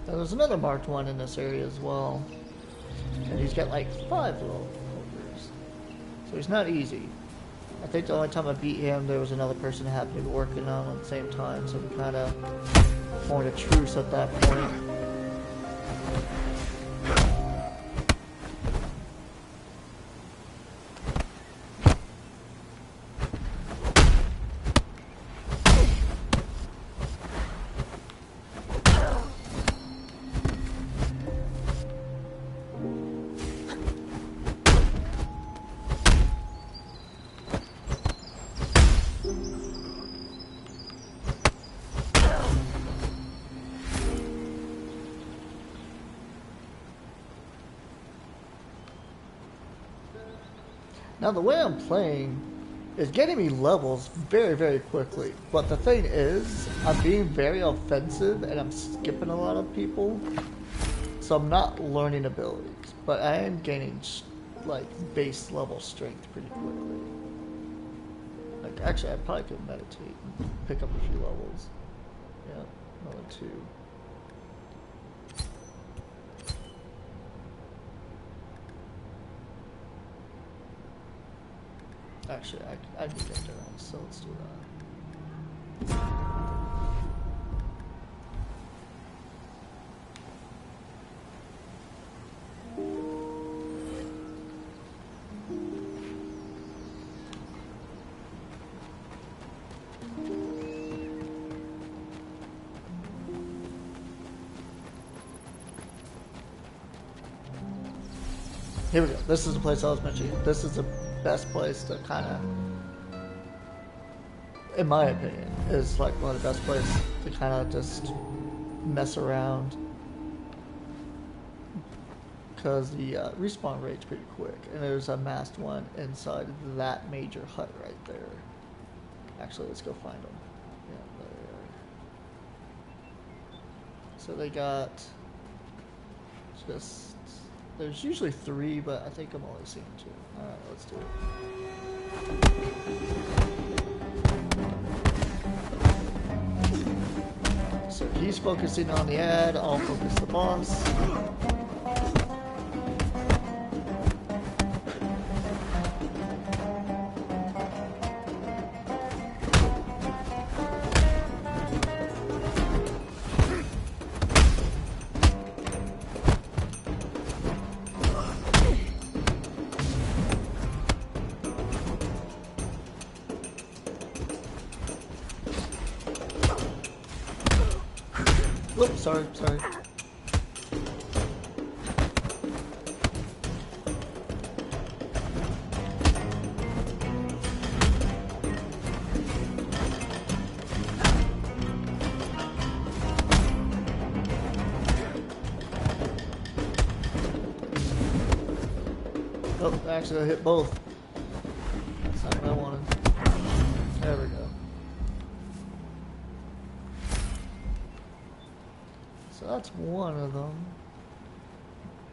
Speaker 1: Now, there's another marked one in this area as well. And he's got like 5 little holders. So he's not easy. I think the only time I beat him, there was another person that happened to be working on him at the same time, so we kind of formed a truce at that point. Now the way I'm playing is getting me levels very, very quickly. But the thing is, I'm being very offensive and I'm skipping a lot of people. So I'm not learning abilities, but I am gaining like base level strength pretty quickly. Like actually, I probably could meditate and pick up a few levels. Yeah, another 2. Actually, I need endurance, so let's do that. Here we go. This is the place I was mentioning. This is the best place to kind of, in my opinion, is like one of the best places to kind of just mess around. Because the respawn rate's pretty quick. And there's a masked one inside that major hut right there. Actually, let's go find them. Yeah, there they are. So they got just... There's usually 3, but I think I'm only seeing 2. Alright, let's do it. So he's focusing on the ad, I'll focus the boss. Oops, sorry. Oh, actually I hit both. That's not what I wanted. There we go. So that's one of them.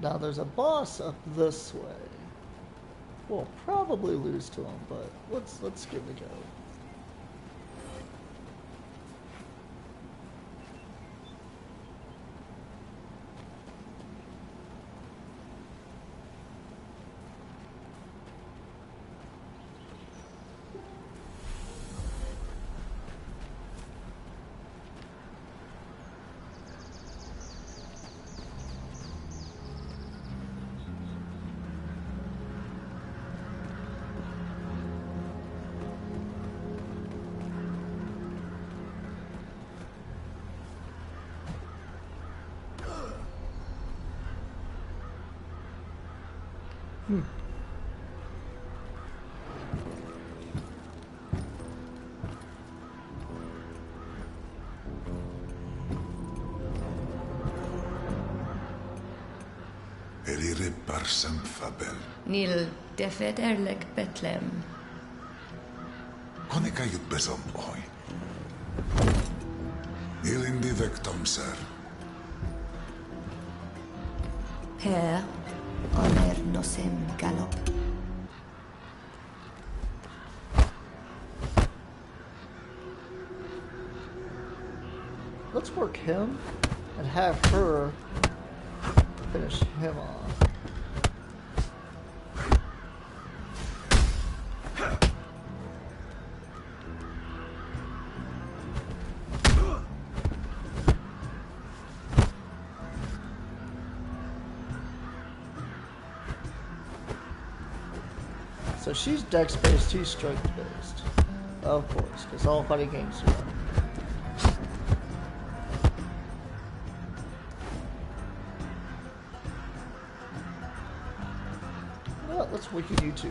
Speaker 1: Now there's a boss up this way. We'll probably lose to him, but let's give it a go.
Speaker 2: Elire parsam fabel.
Speaker 3: Nil defet erlek Betlem.
Speaker 2: Konika jut bezom oi. Nilindi vektom ser.
Speaker 3: Per oner nosem galop.
Speaker 1: Let's work him and have her finish him off. So she's dex based, he's strength based. Of course, because all fighting games are. Well, let's weaken you two.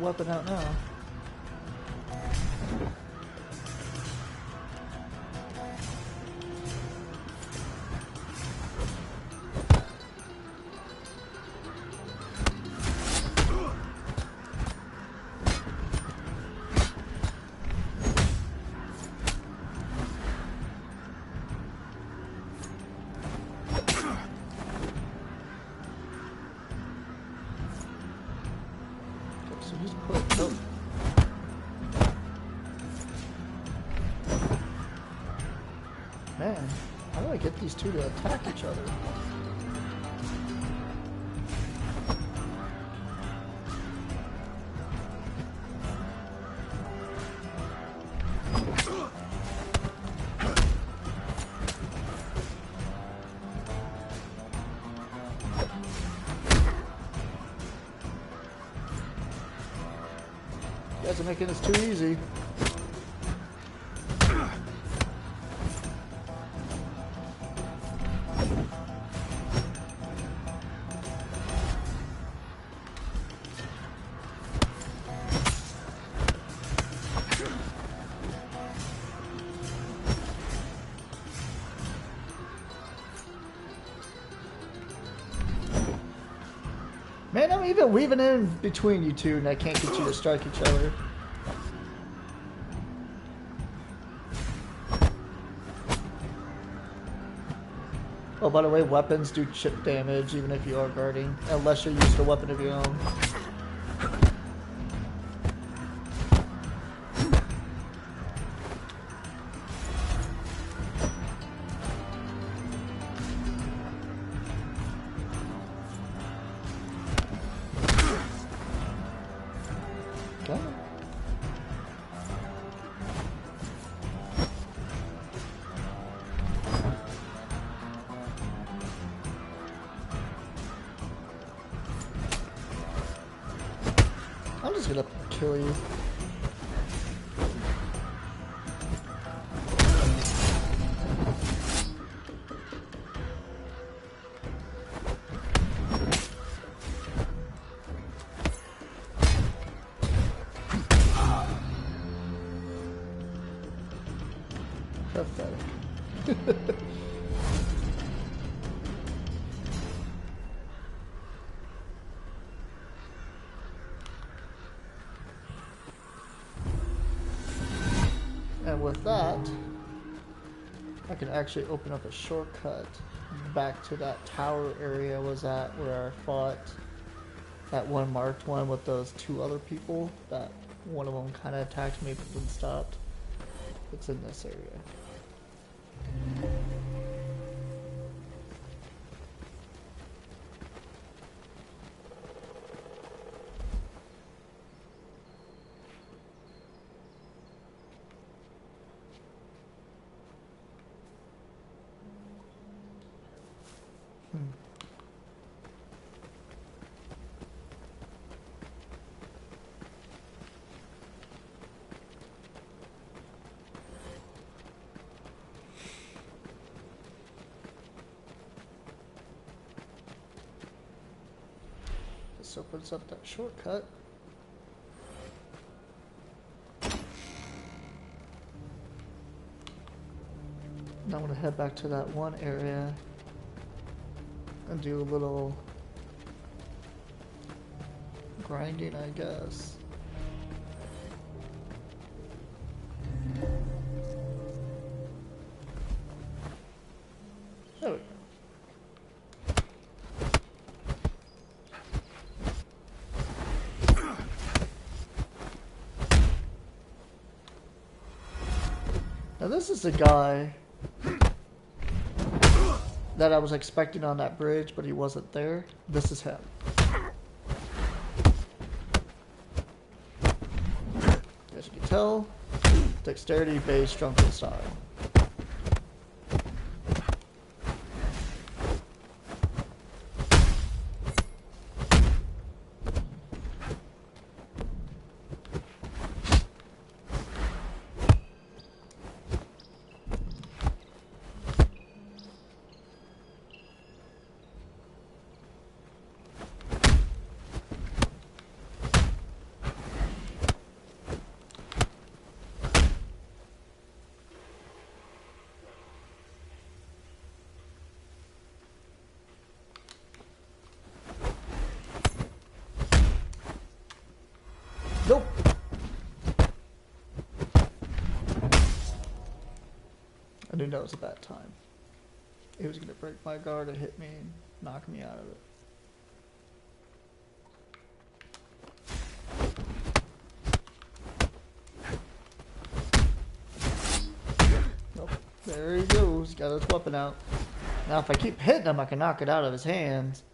Speaker 1: weapon out now. So just put nope. Man, how do I get these two to attack each other? You guys are making this too easy. Man, I'm even weaving in between you two and I can't get you to strike each other. Oh, by the way, weapons do chip damage even if you are guarding, unless you're used to a weapon of your own. Okay. I'm just gonna kill you. Pathetic. And with that, I can actually open up a shortcut back to that tower area I was at where I fought that one marked one with those two other people. That one of them kind of attacked me but then stopped. It's in this area. This opens up that shortcut. Now I'm gonna head back to that one area and do a little grinding, I guess. There we go. Now this is the guy that I was expecting on that bridge, but he wasn't there. This is him. As you can tell, dexterity based drunken style. knew that was a bad time. He was gonna break my guard and hit me and knock me out of it. Nope. There he goes. Got his weapon out. Now if I keep hitting him, I can knock it out of his hands.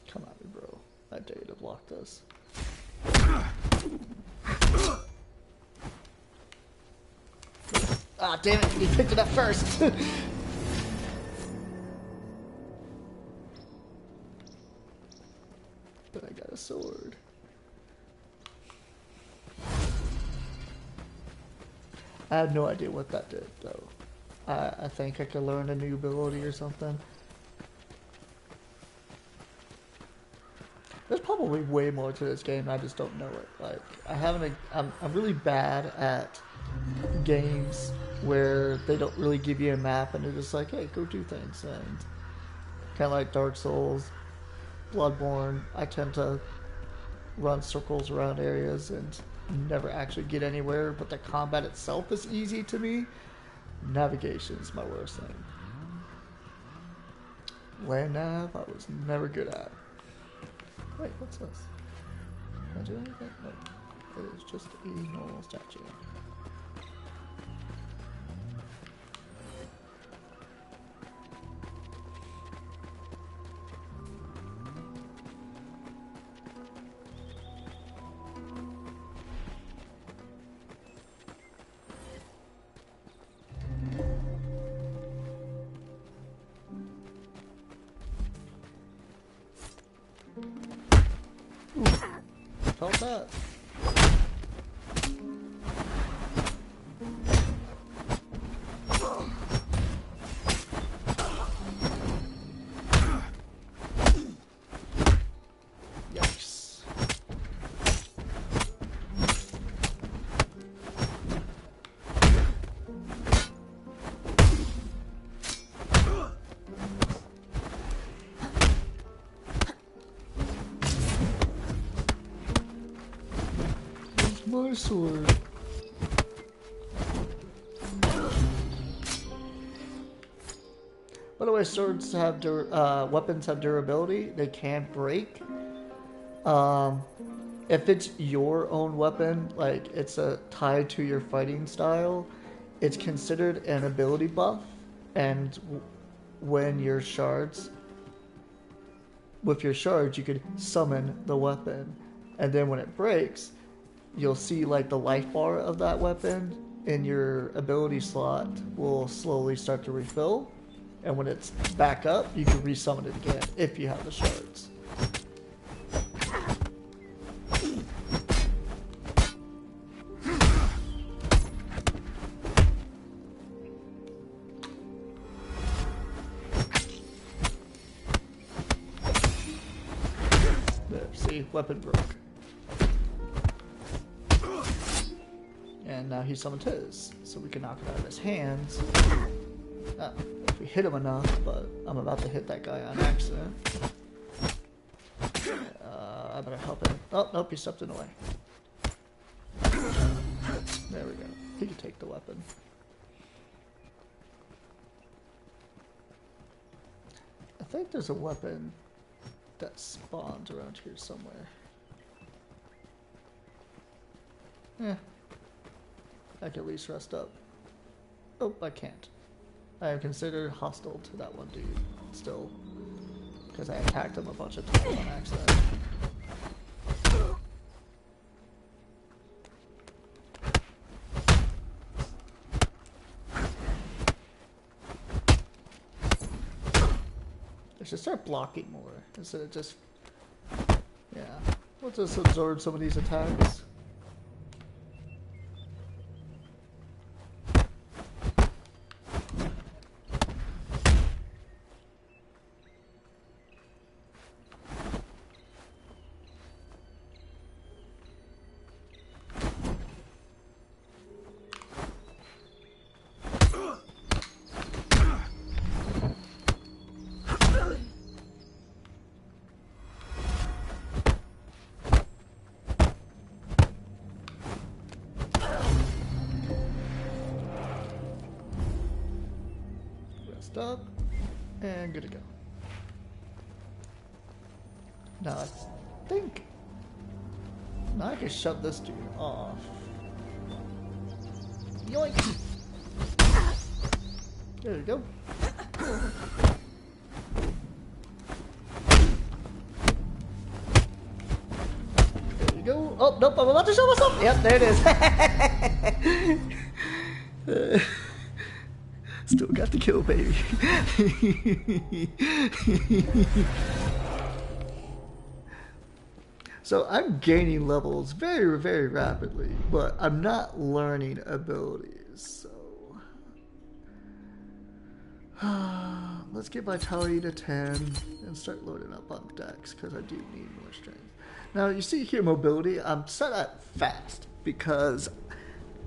Speaker 1: Come at me, bro. I dare you to block this. Ah, damn it. He picked it up first. But I got a sword. I have no idea what that did, though. I think I could learn a new ability or something. There's probably way more to this game. I just don't know it. Like I'm really bad at games where they don't really give you a map and they're just like, hey, go do things. And kind of like Dark Souls, Bloodborne, I tend to run circles around areas and never actually get anywhere. But the combat itself is easy to me. Navigation is my worst thing. Land nav, I was never good at. Wait, what's this? Can I do anything? No. It is just a normal statue. Felt that. Yikes. My sword. By the way, swords have weapons have durability. They can break. If it's your own weapon, like it's tied to your fighting style, it's considered an ability buff. And when your shards, with your shards, you could summon the weapon, and then when it breaks, you'll see like the life bar of that weapon in your ability slot will slowly start to refill. And when it's back up, you can resummon it again if you have the shards. There, see, weapon broke. And now he summoned his, so we can knock it out of his hands. If we hit him enough, but I'm about to hit that guy on accident. I better help him. Oh, nope, he stepped in the way. There we go. He can take the weapon. I think there's a weapon that spawns around here somewhere. I can at least rest up. Oh, I can't. I am considered hostile to that one dude still, because I attacked him a bunch of times on accident. I should start blocking more instead of just, yeah. We'll just absorb some of these attacks. Stop. And good to go. Now I think... Now I can shut this dude off. Yoink! There you go. There you go. Oh, nope, I'm about to show myself! Yep, there it is. Still got the kill, baby. So I'm gaining levels very, very rapidly, but I'm not learning abilities, so... Let's get vitality to 10 and start loading up on dex, because I do need more strength. Now, you see here mobility, I'm set at fast, because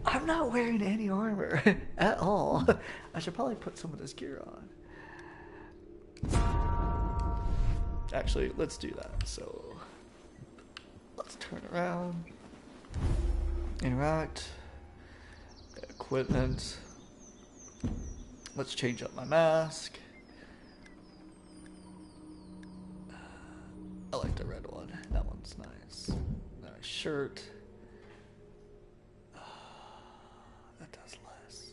Speaker 1: I'm not wearing any armor at all. I should probably put some of this gear on. Actually, let's do that, so... Let's turn around, interact, equipment, let's change up my mask. I like the red one, that one's nice. Nice shirt. That does less.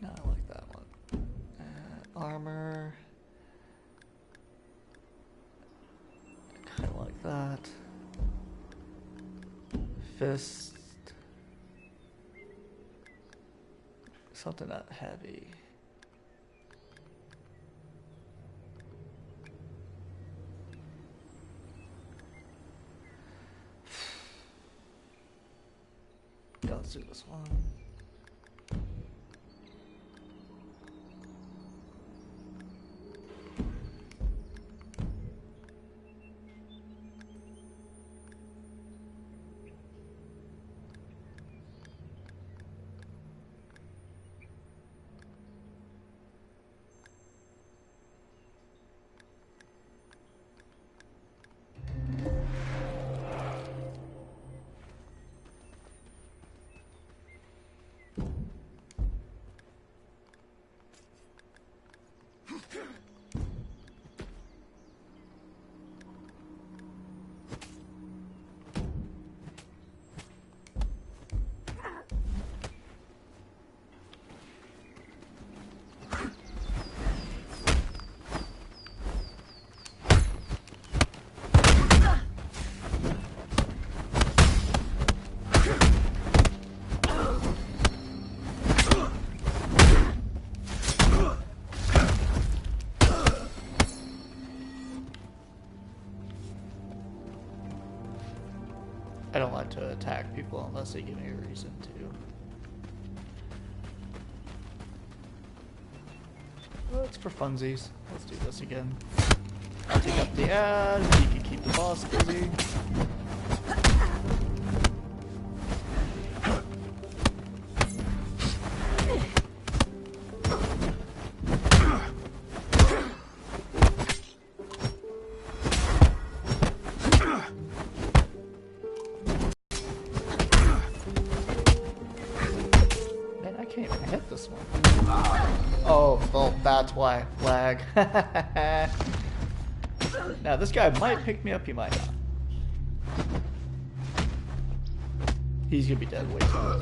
Speaker 1: No, I like that one. Armor. Kind of like that. Fist. Something not heavy. Yeah, let's do this one. I don't like to attack people unless they give me a reason to. Well, it's for funsies. Let's do this again. I'll take up the ad, you can keep the boss busy. That's why. Lag. Now, this guy might pick me up, he might not. He's gonna be dead way too.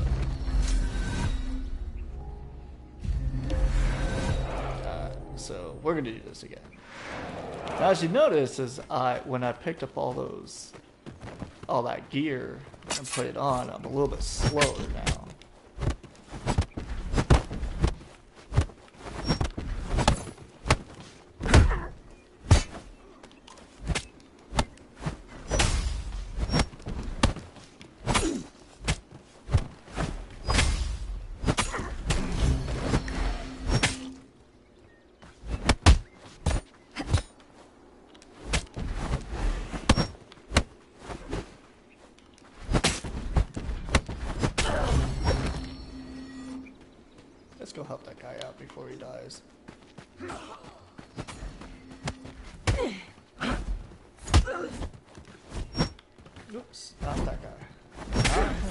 Speaker 1: So, we're gonna do this again. Now, as you notice, is when I picked up all that gear and put it on, I'm a little bit slower now. Let's go help that guy out before he dies. Oops, not that guy. Not him.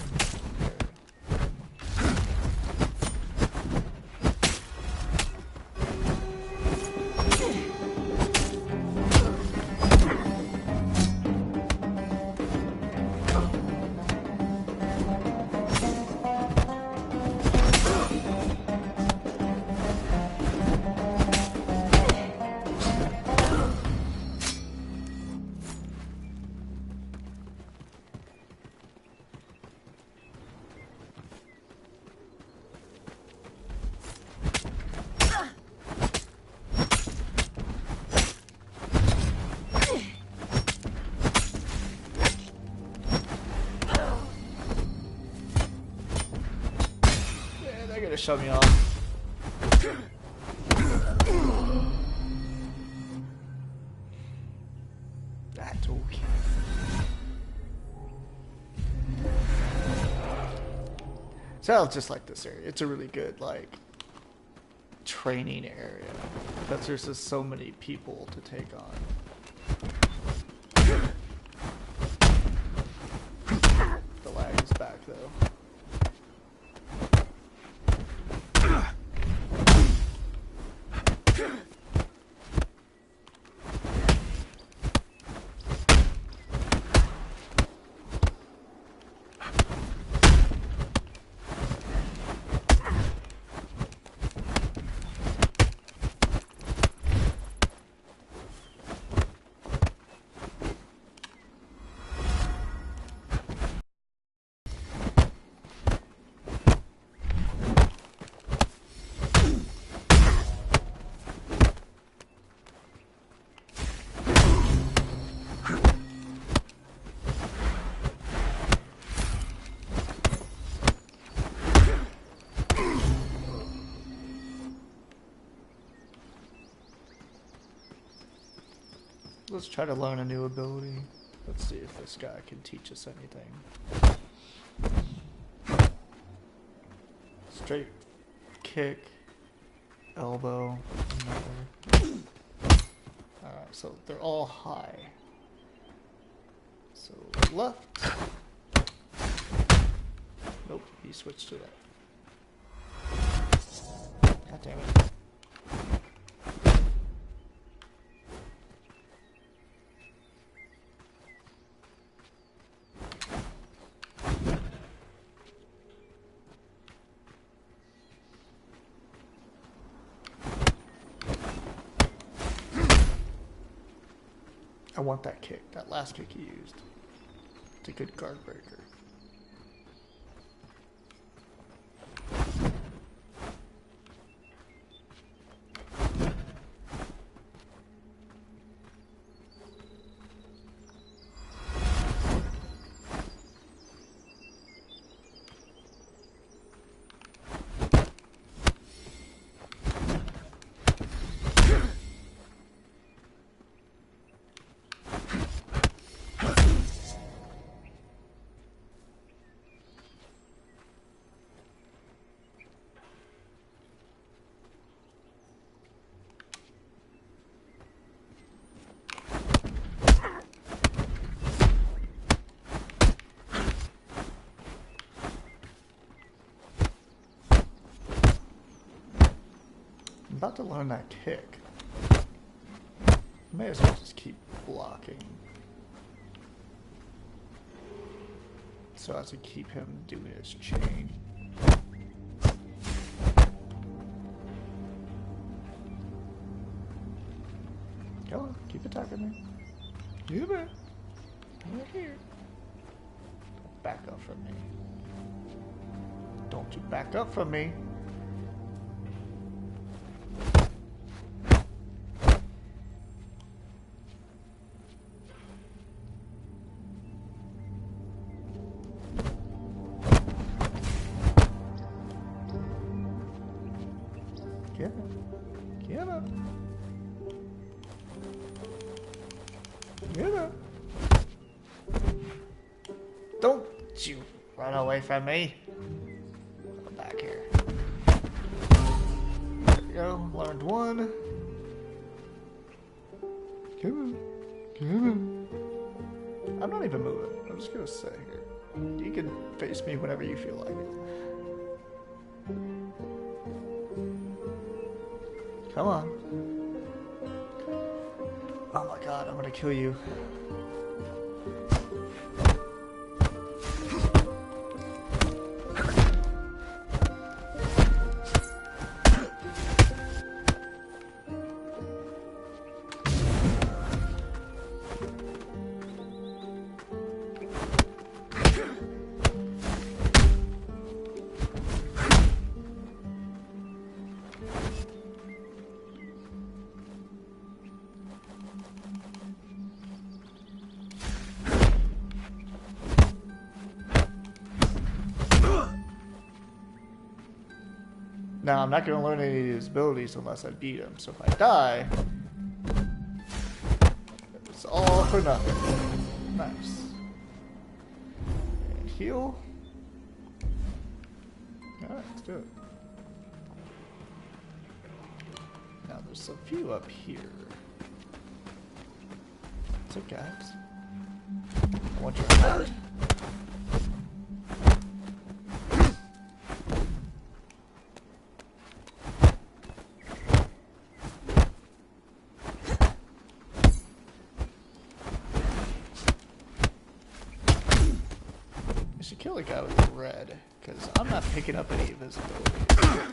Speaker 1: show me off. That's okay. So I just like this area. It's a really good like training area because there's just so many people to take on. The lag is back though. Let's try to learn a new ability. Let's see if this guy can teach us anything. Straight kick, elbow, another. Alright, so they're all high. So left. Nope, he switched to that. God damn it. I want that kick, that last kick he used. It's a good guard breaker. I'm about to learn that kick. May as well just keep blocking. So as to keep him doing his chain. Come on, keep attacking me. Keep it. Come right here. Don't back up from me. Don't you back up from me. Get it. Get it. Get it. Don't you run away from me. Come back here. There we go. Learned one. Come on. Come on. I'm not even moving. I'm just gonna sit here. You can face me whenever you feel like it. Come on. Oh my god, I'm gonna kill you. Now, I'm not going to learn any of his abilities unless I beat him. So if I die, it's all for nothing. Nice. And heal. Alright, let's do it. Now, there's a few up here. What's up, guys? I want your heart. I should kill the guy with the red, because I'm not picking up any of his abilities.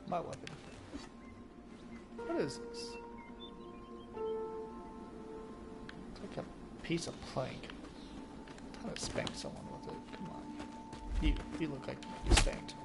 Speaker 1: My weapon. What is this? It's like a piece of plank. I'm trying to spank someone with it. Come on. You look like you spanked.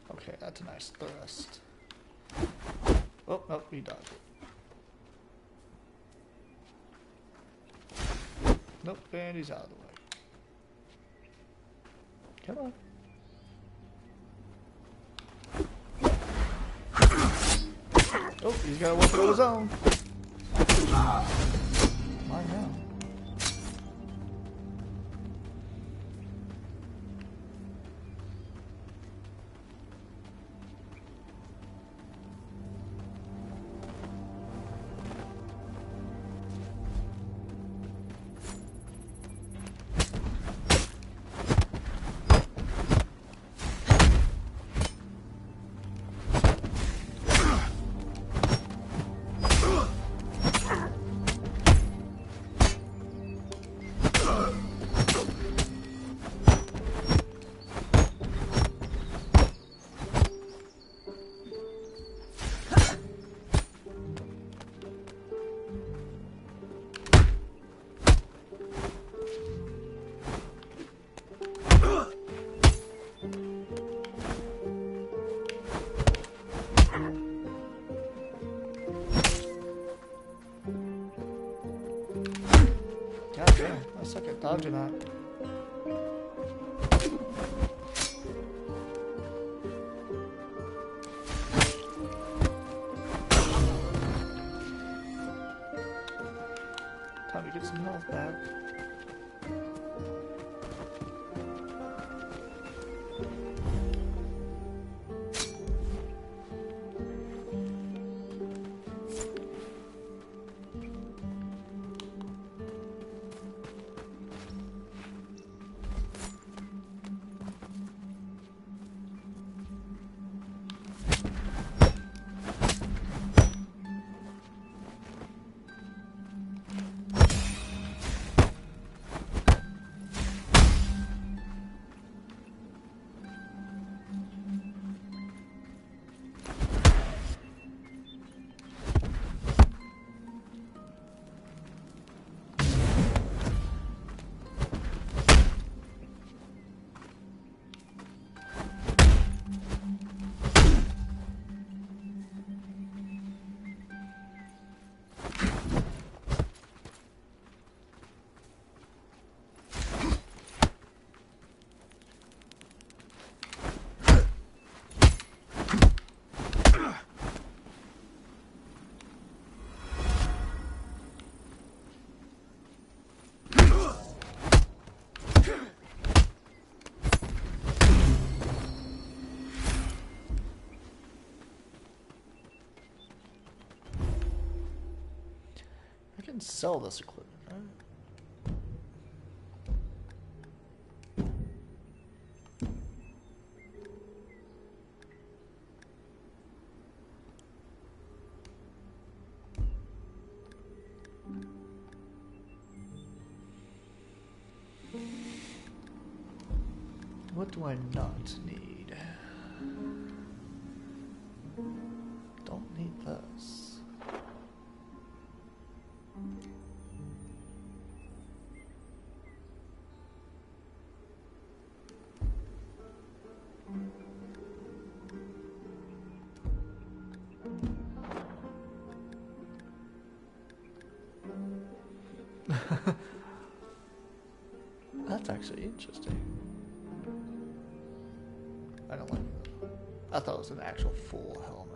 Speaker 1: Okay, that's a nice thrust. Oh, nope, he dodged it. Nope, and he's out of the way. Come on. Oh, he's got a weapon of his own. Mine now. God damn, I suck at dodging that. Time to get some health back. can sell this equipment, right? What do I not need? Don't need this. That's actually interesting. I don't like that. I thought it was an actual full helmet.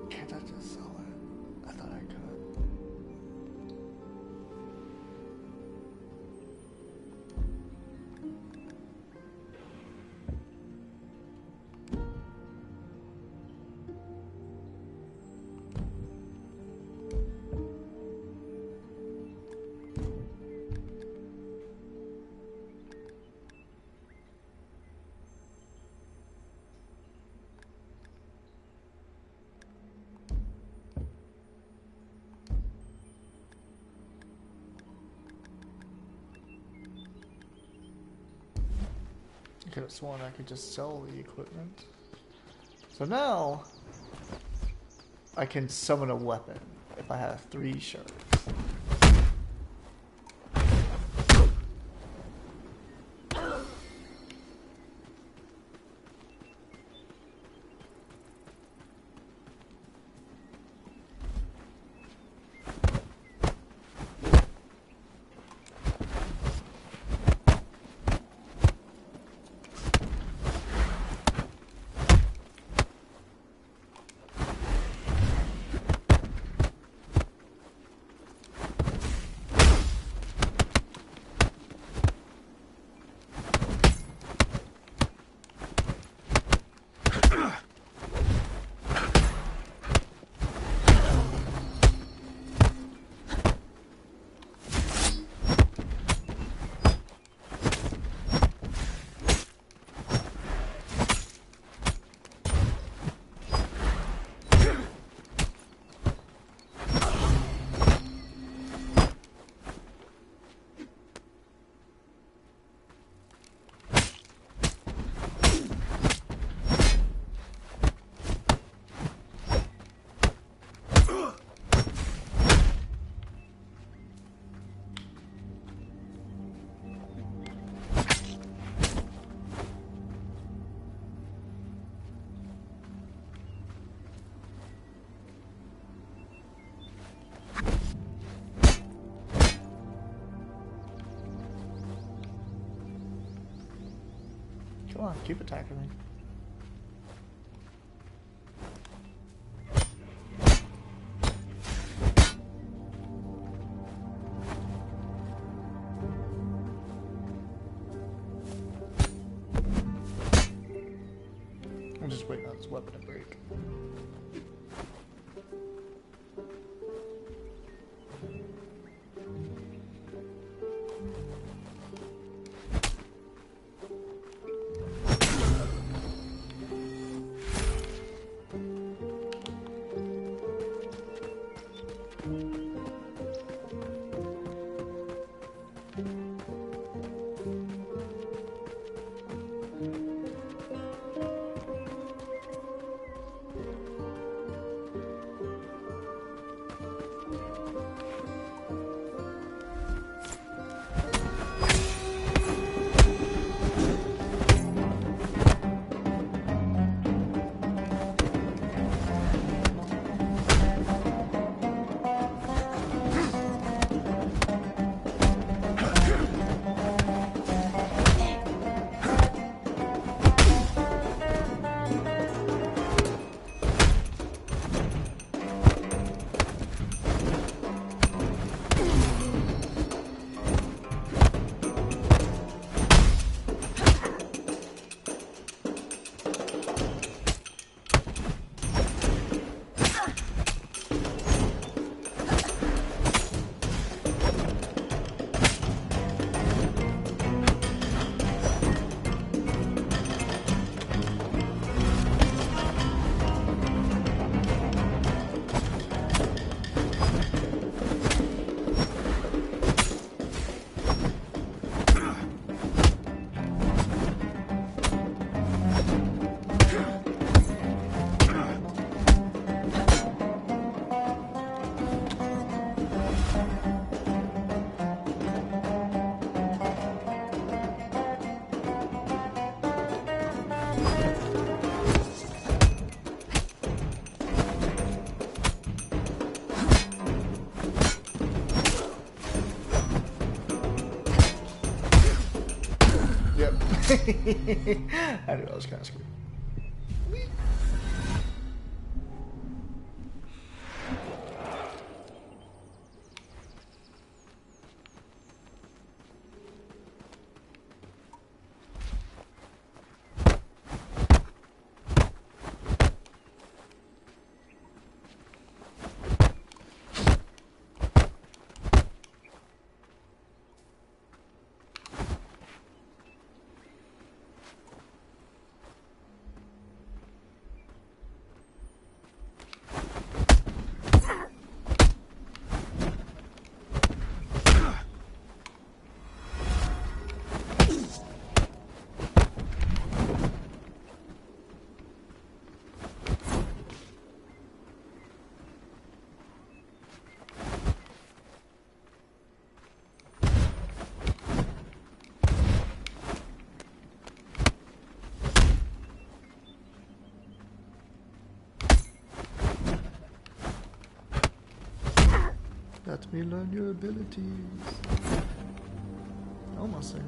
Speaker 1: Can't I just sell it? I thought I could. I could have sworn I could just sell the equipment. So now I can summon a weapon if I have 3 shards. Come on, keep attacking me. I'm just waiting on this weapon to break. I knew I was kind of screwed. Let me learn your abilities. Almost there.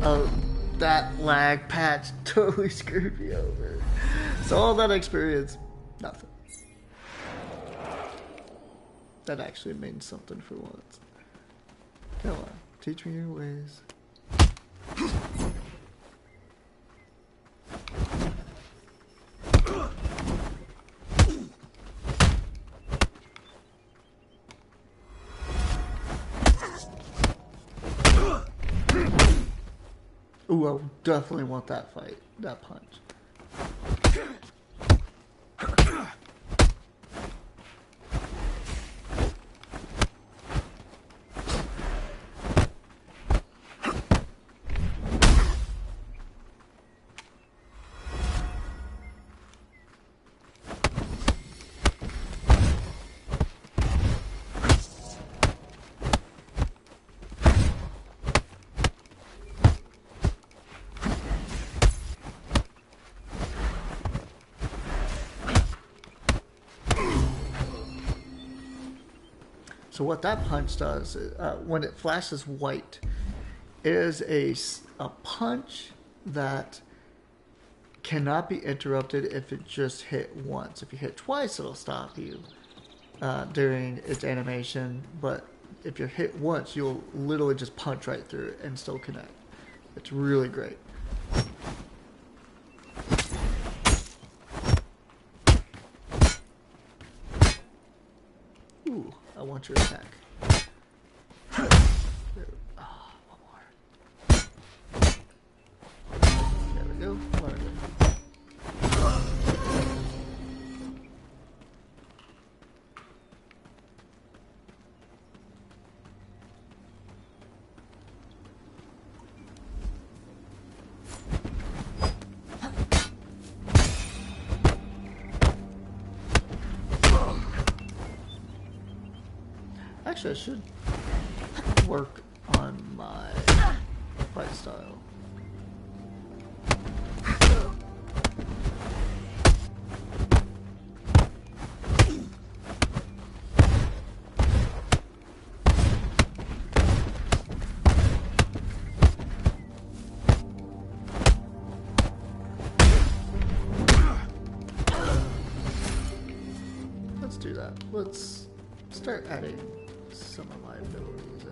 Speaker 1: Oh, that lag patch totally screwed me over. So all that experience, nothing. That actually means something for once. Come on, teach me your ways. Ooh, I definitely want that fight, that punch. So what that punch does, when it flashes white, it is a punch that cannot be interrupted if it just hit once. If you hit twice, it'll stop you during its animation, but if you're hit once, you'll literally just punch right through it and still connect. It's really great. Ooh, I want your attack. Oh, one more. There we go. Learn it. Actually, I should work on my fight style. Let's do that. Let's start adding some of my abilities in.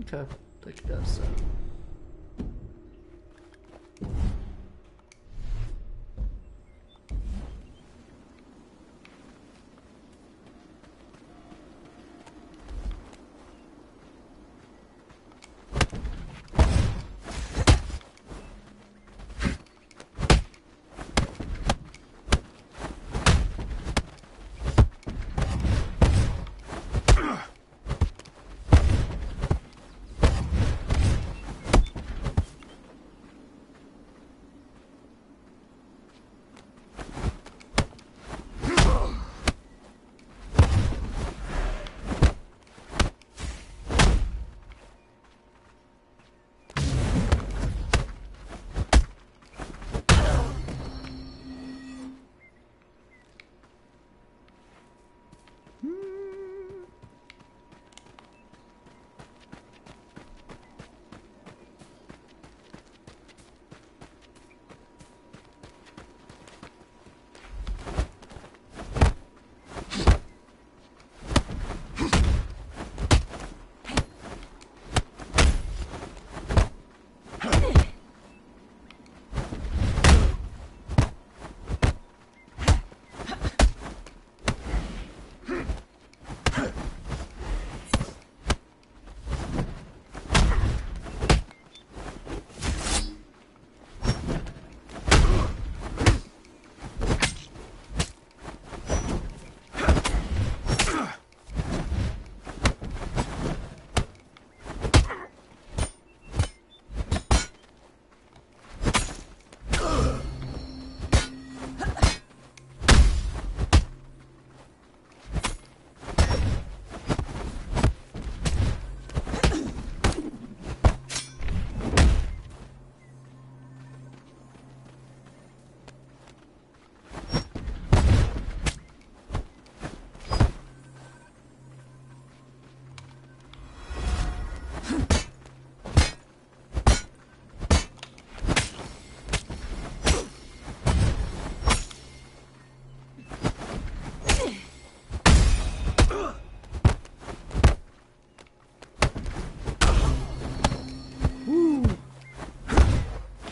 Speaker 1: Okay, thank you guys.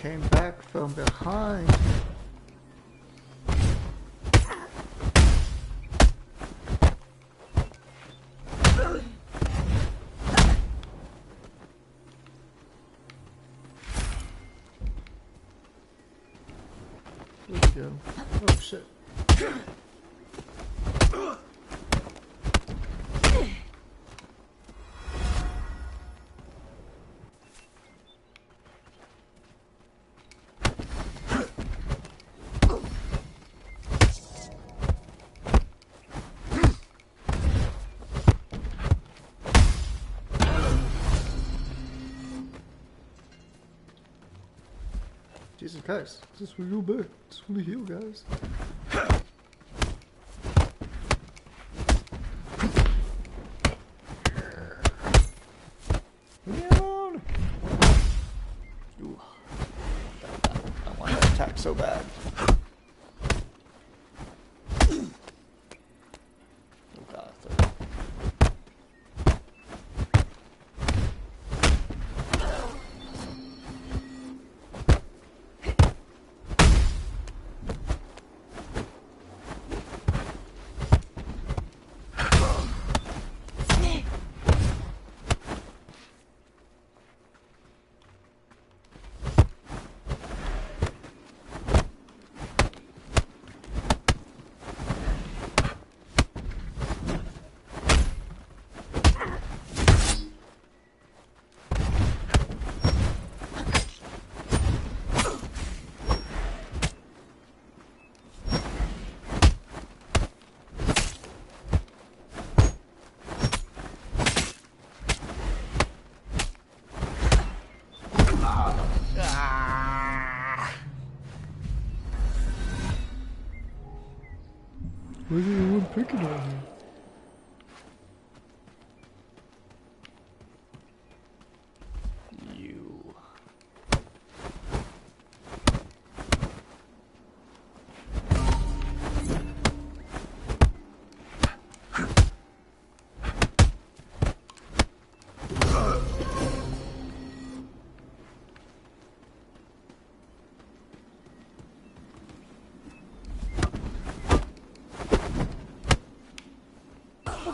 Speaker 1: Came back from behind. There we go. Oh shit. Jesus Christ, this is real bad. Just want to heal, guys. Leave me alone! Ooh. I want to attack so bad. Oh god,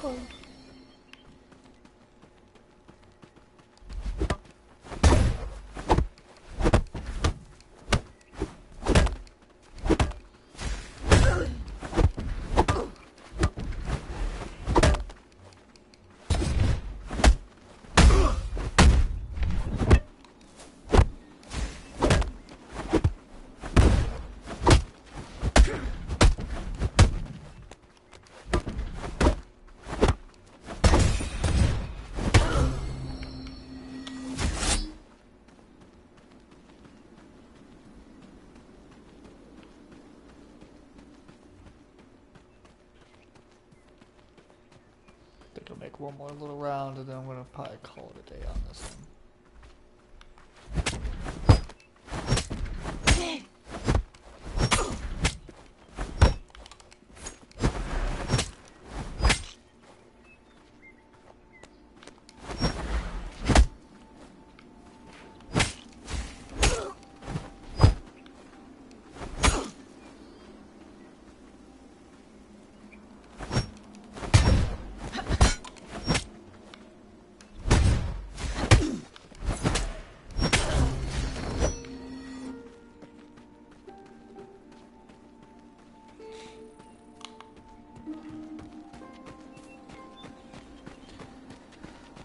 Speaker 1: think I'll make one more little round and then I'm gonna probably call it a day on this one.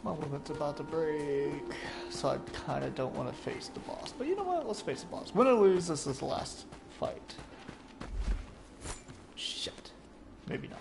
Speaker 1: My movement's about to break, so I kind of don't want to face the boss. But you know what? Let's face the boss. Win or lose, this is the last fight. Shit. Maybe not.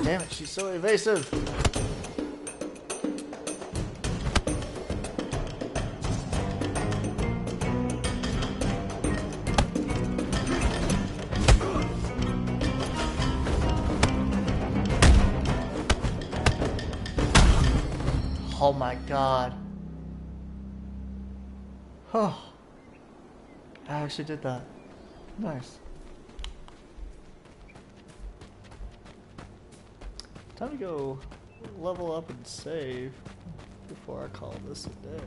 Speaker 1: Damn it, she's so evasive. Oh my god. Oh. I actually did that. Nice. Time to go level up and save before I call this a day.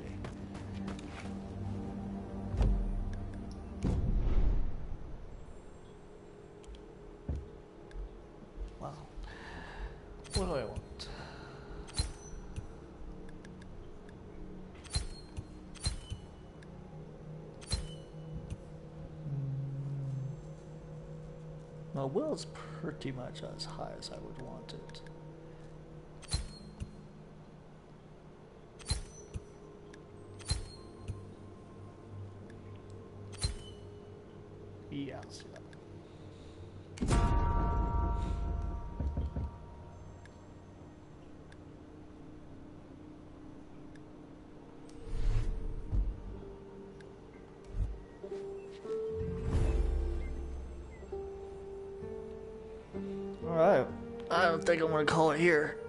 Speaker 1: My will is pretty much as high as I would want it. Yeah, I'll see that. Alright, I don't think I'm gonna call it here.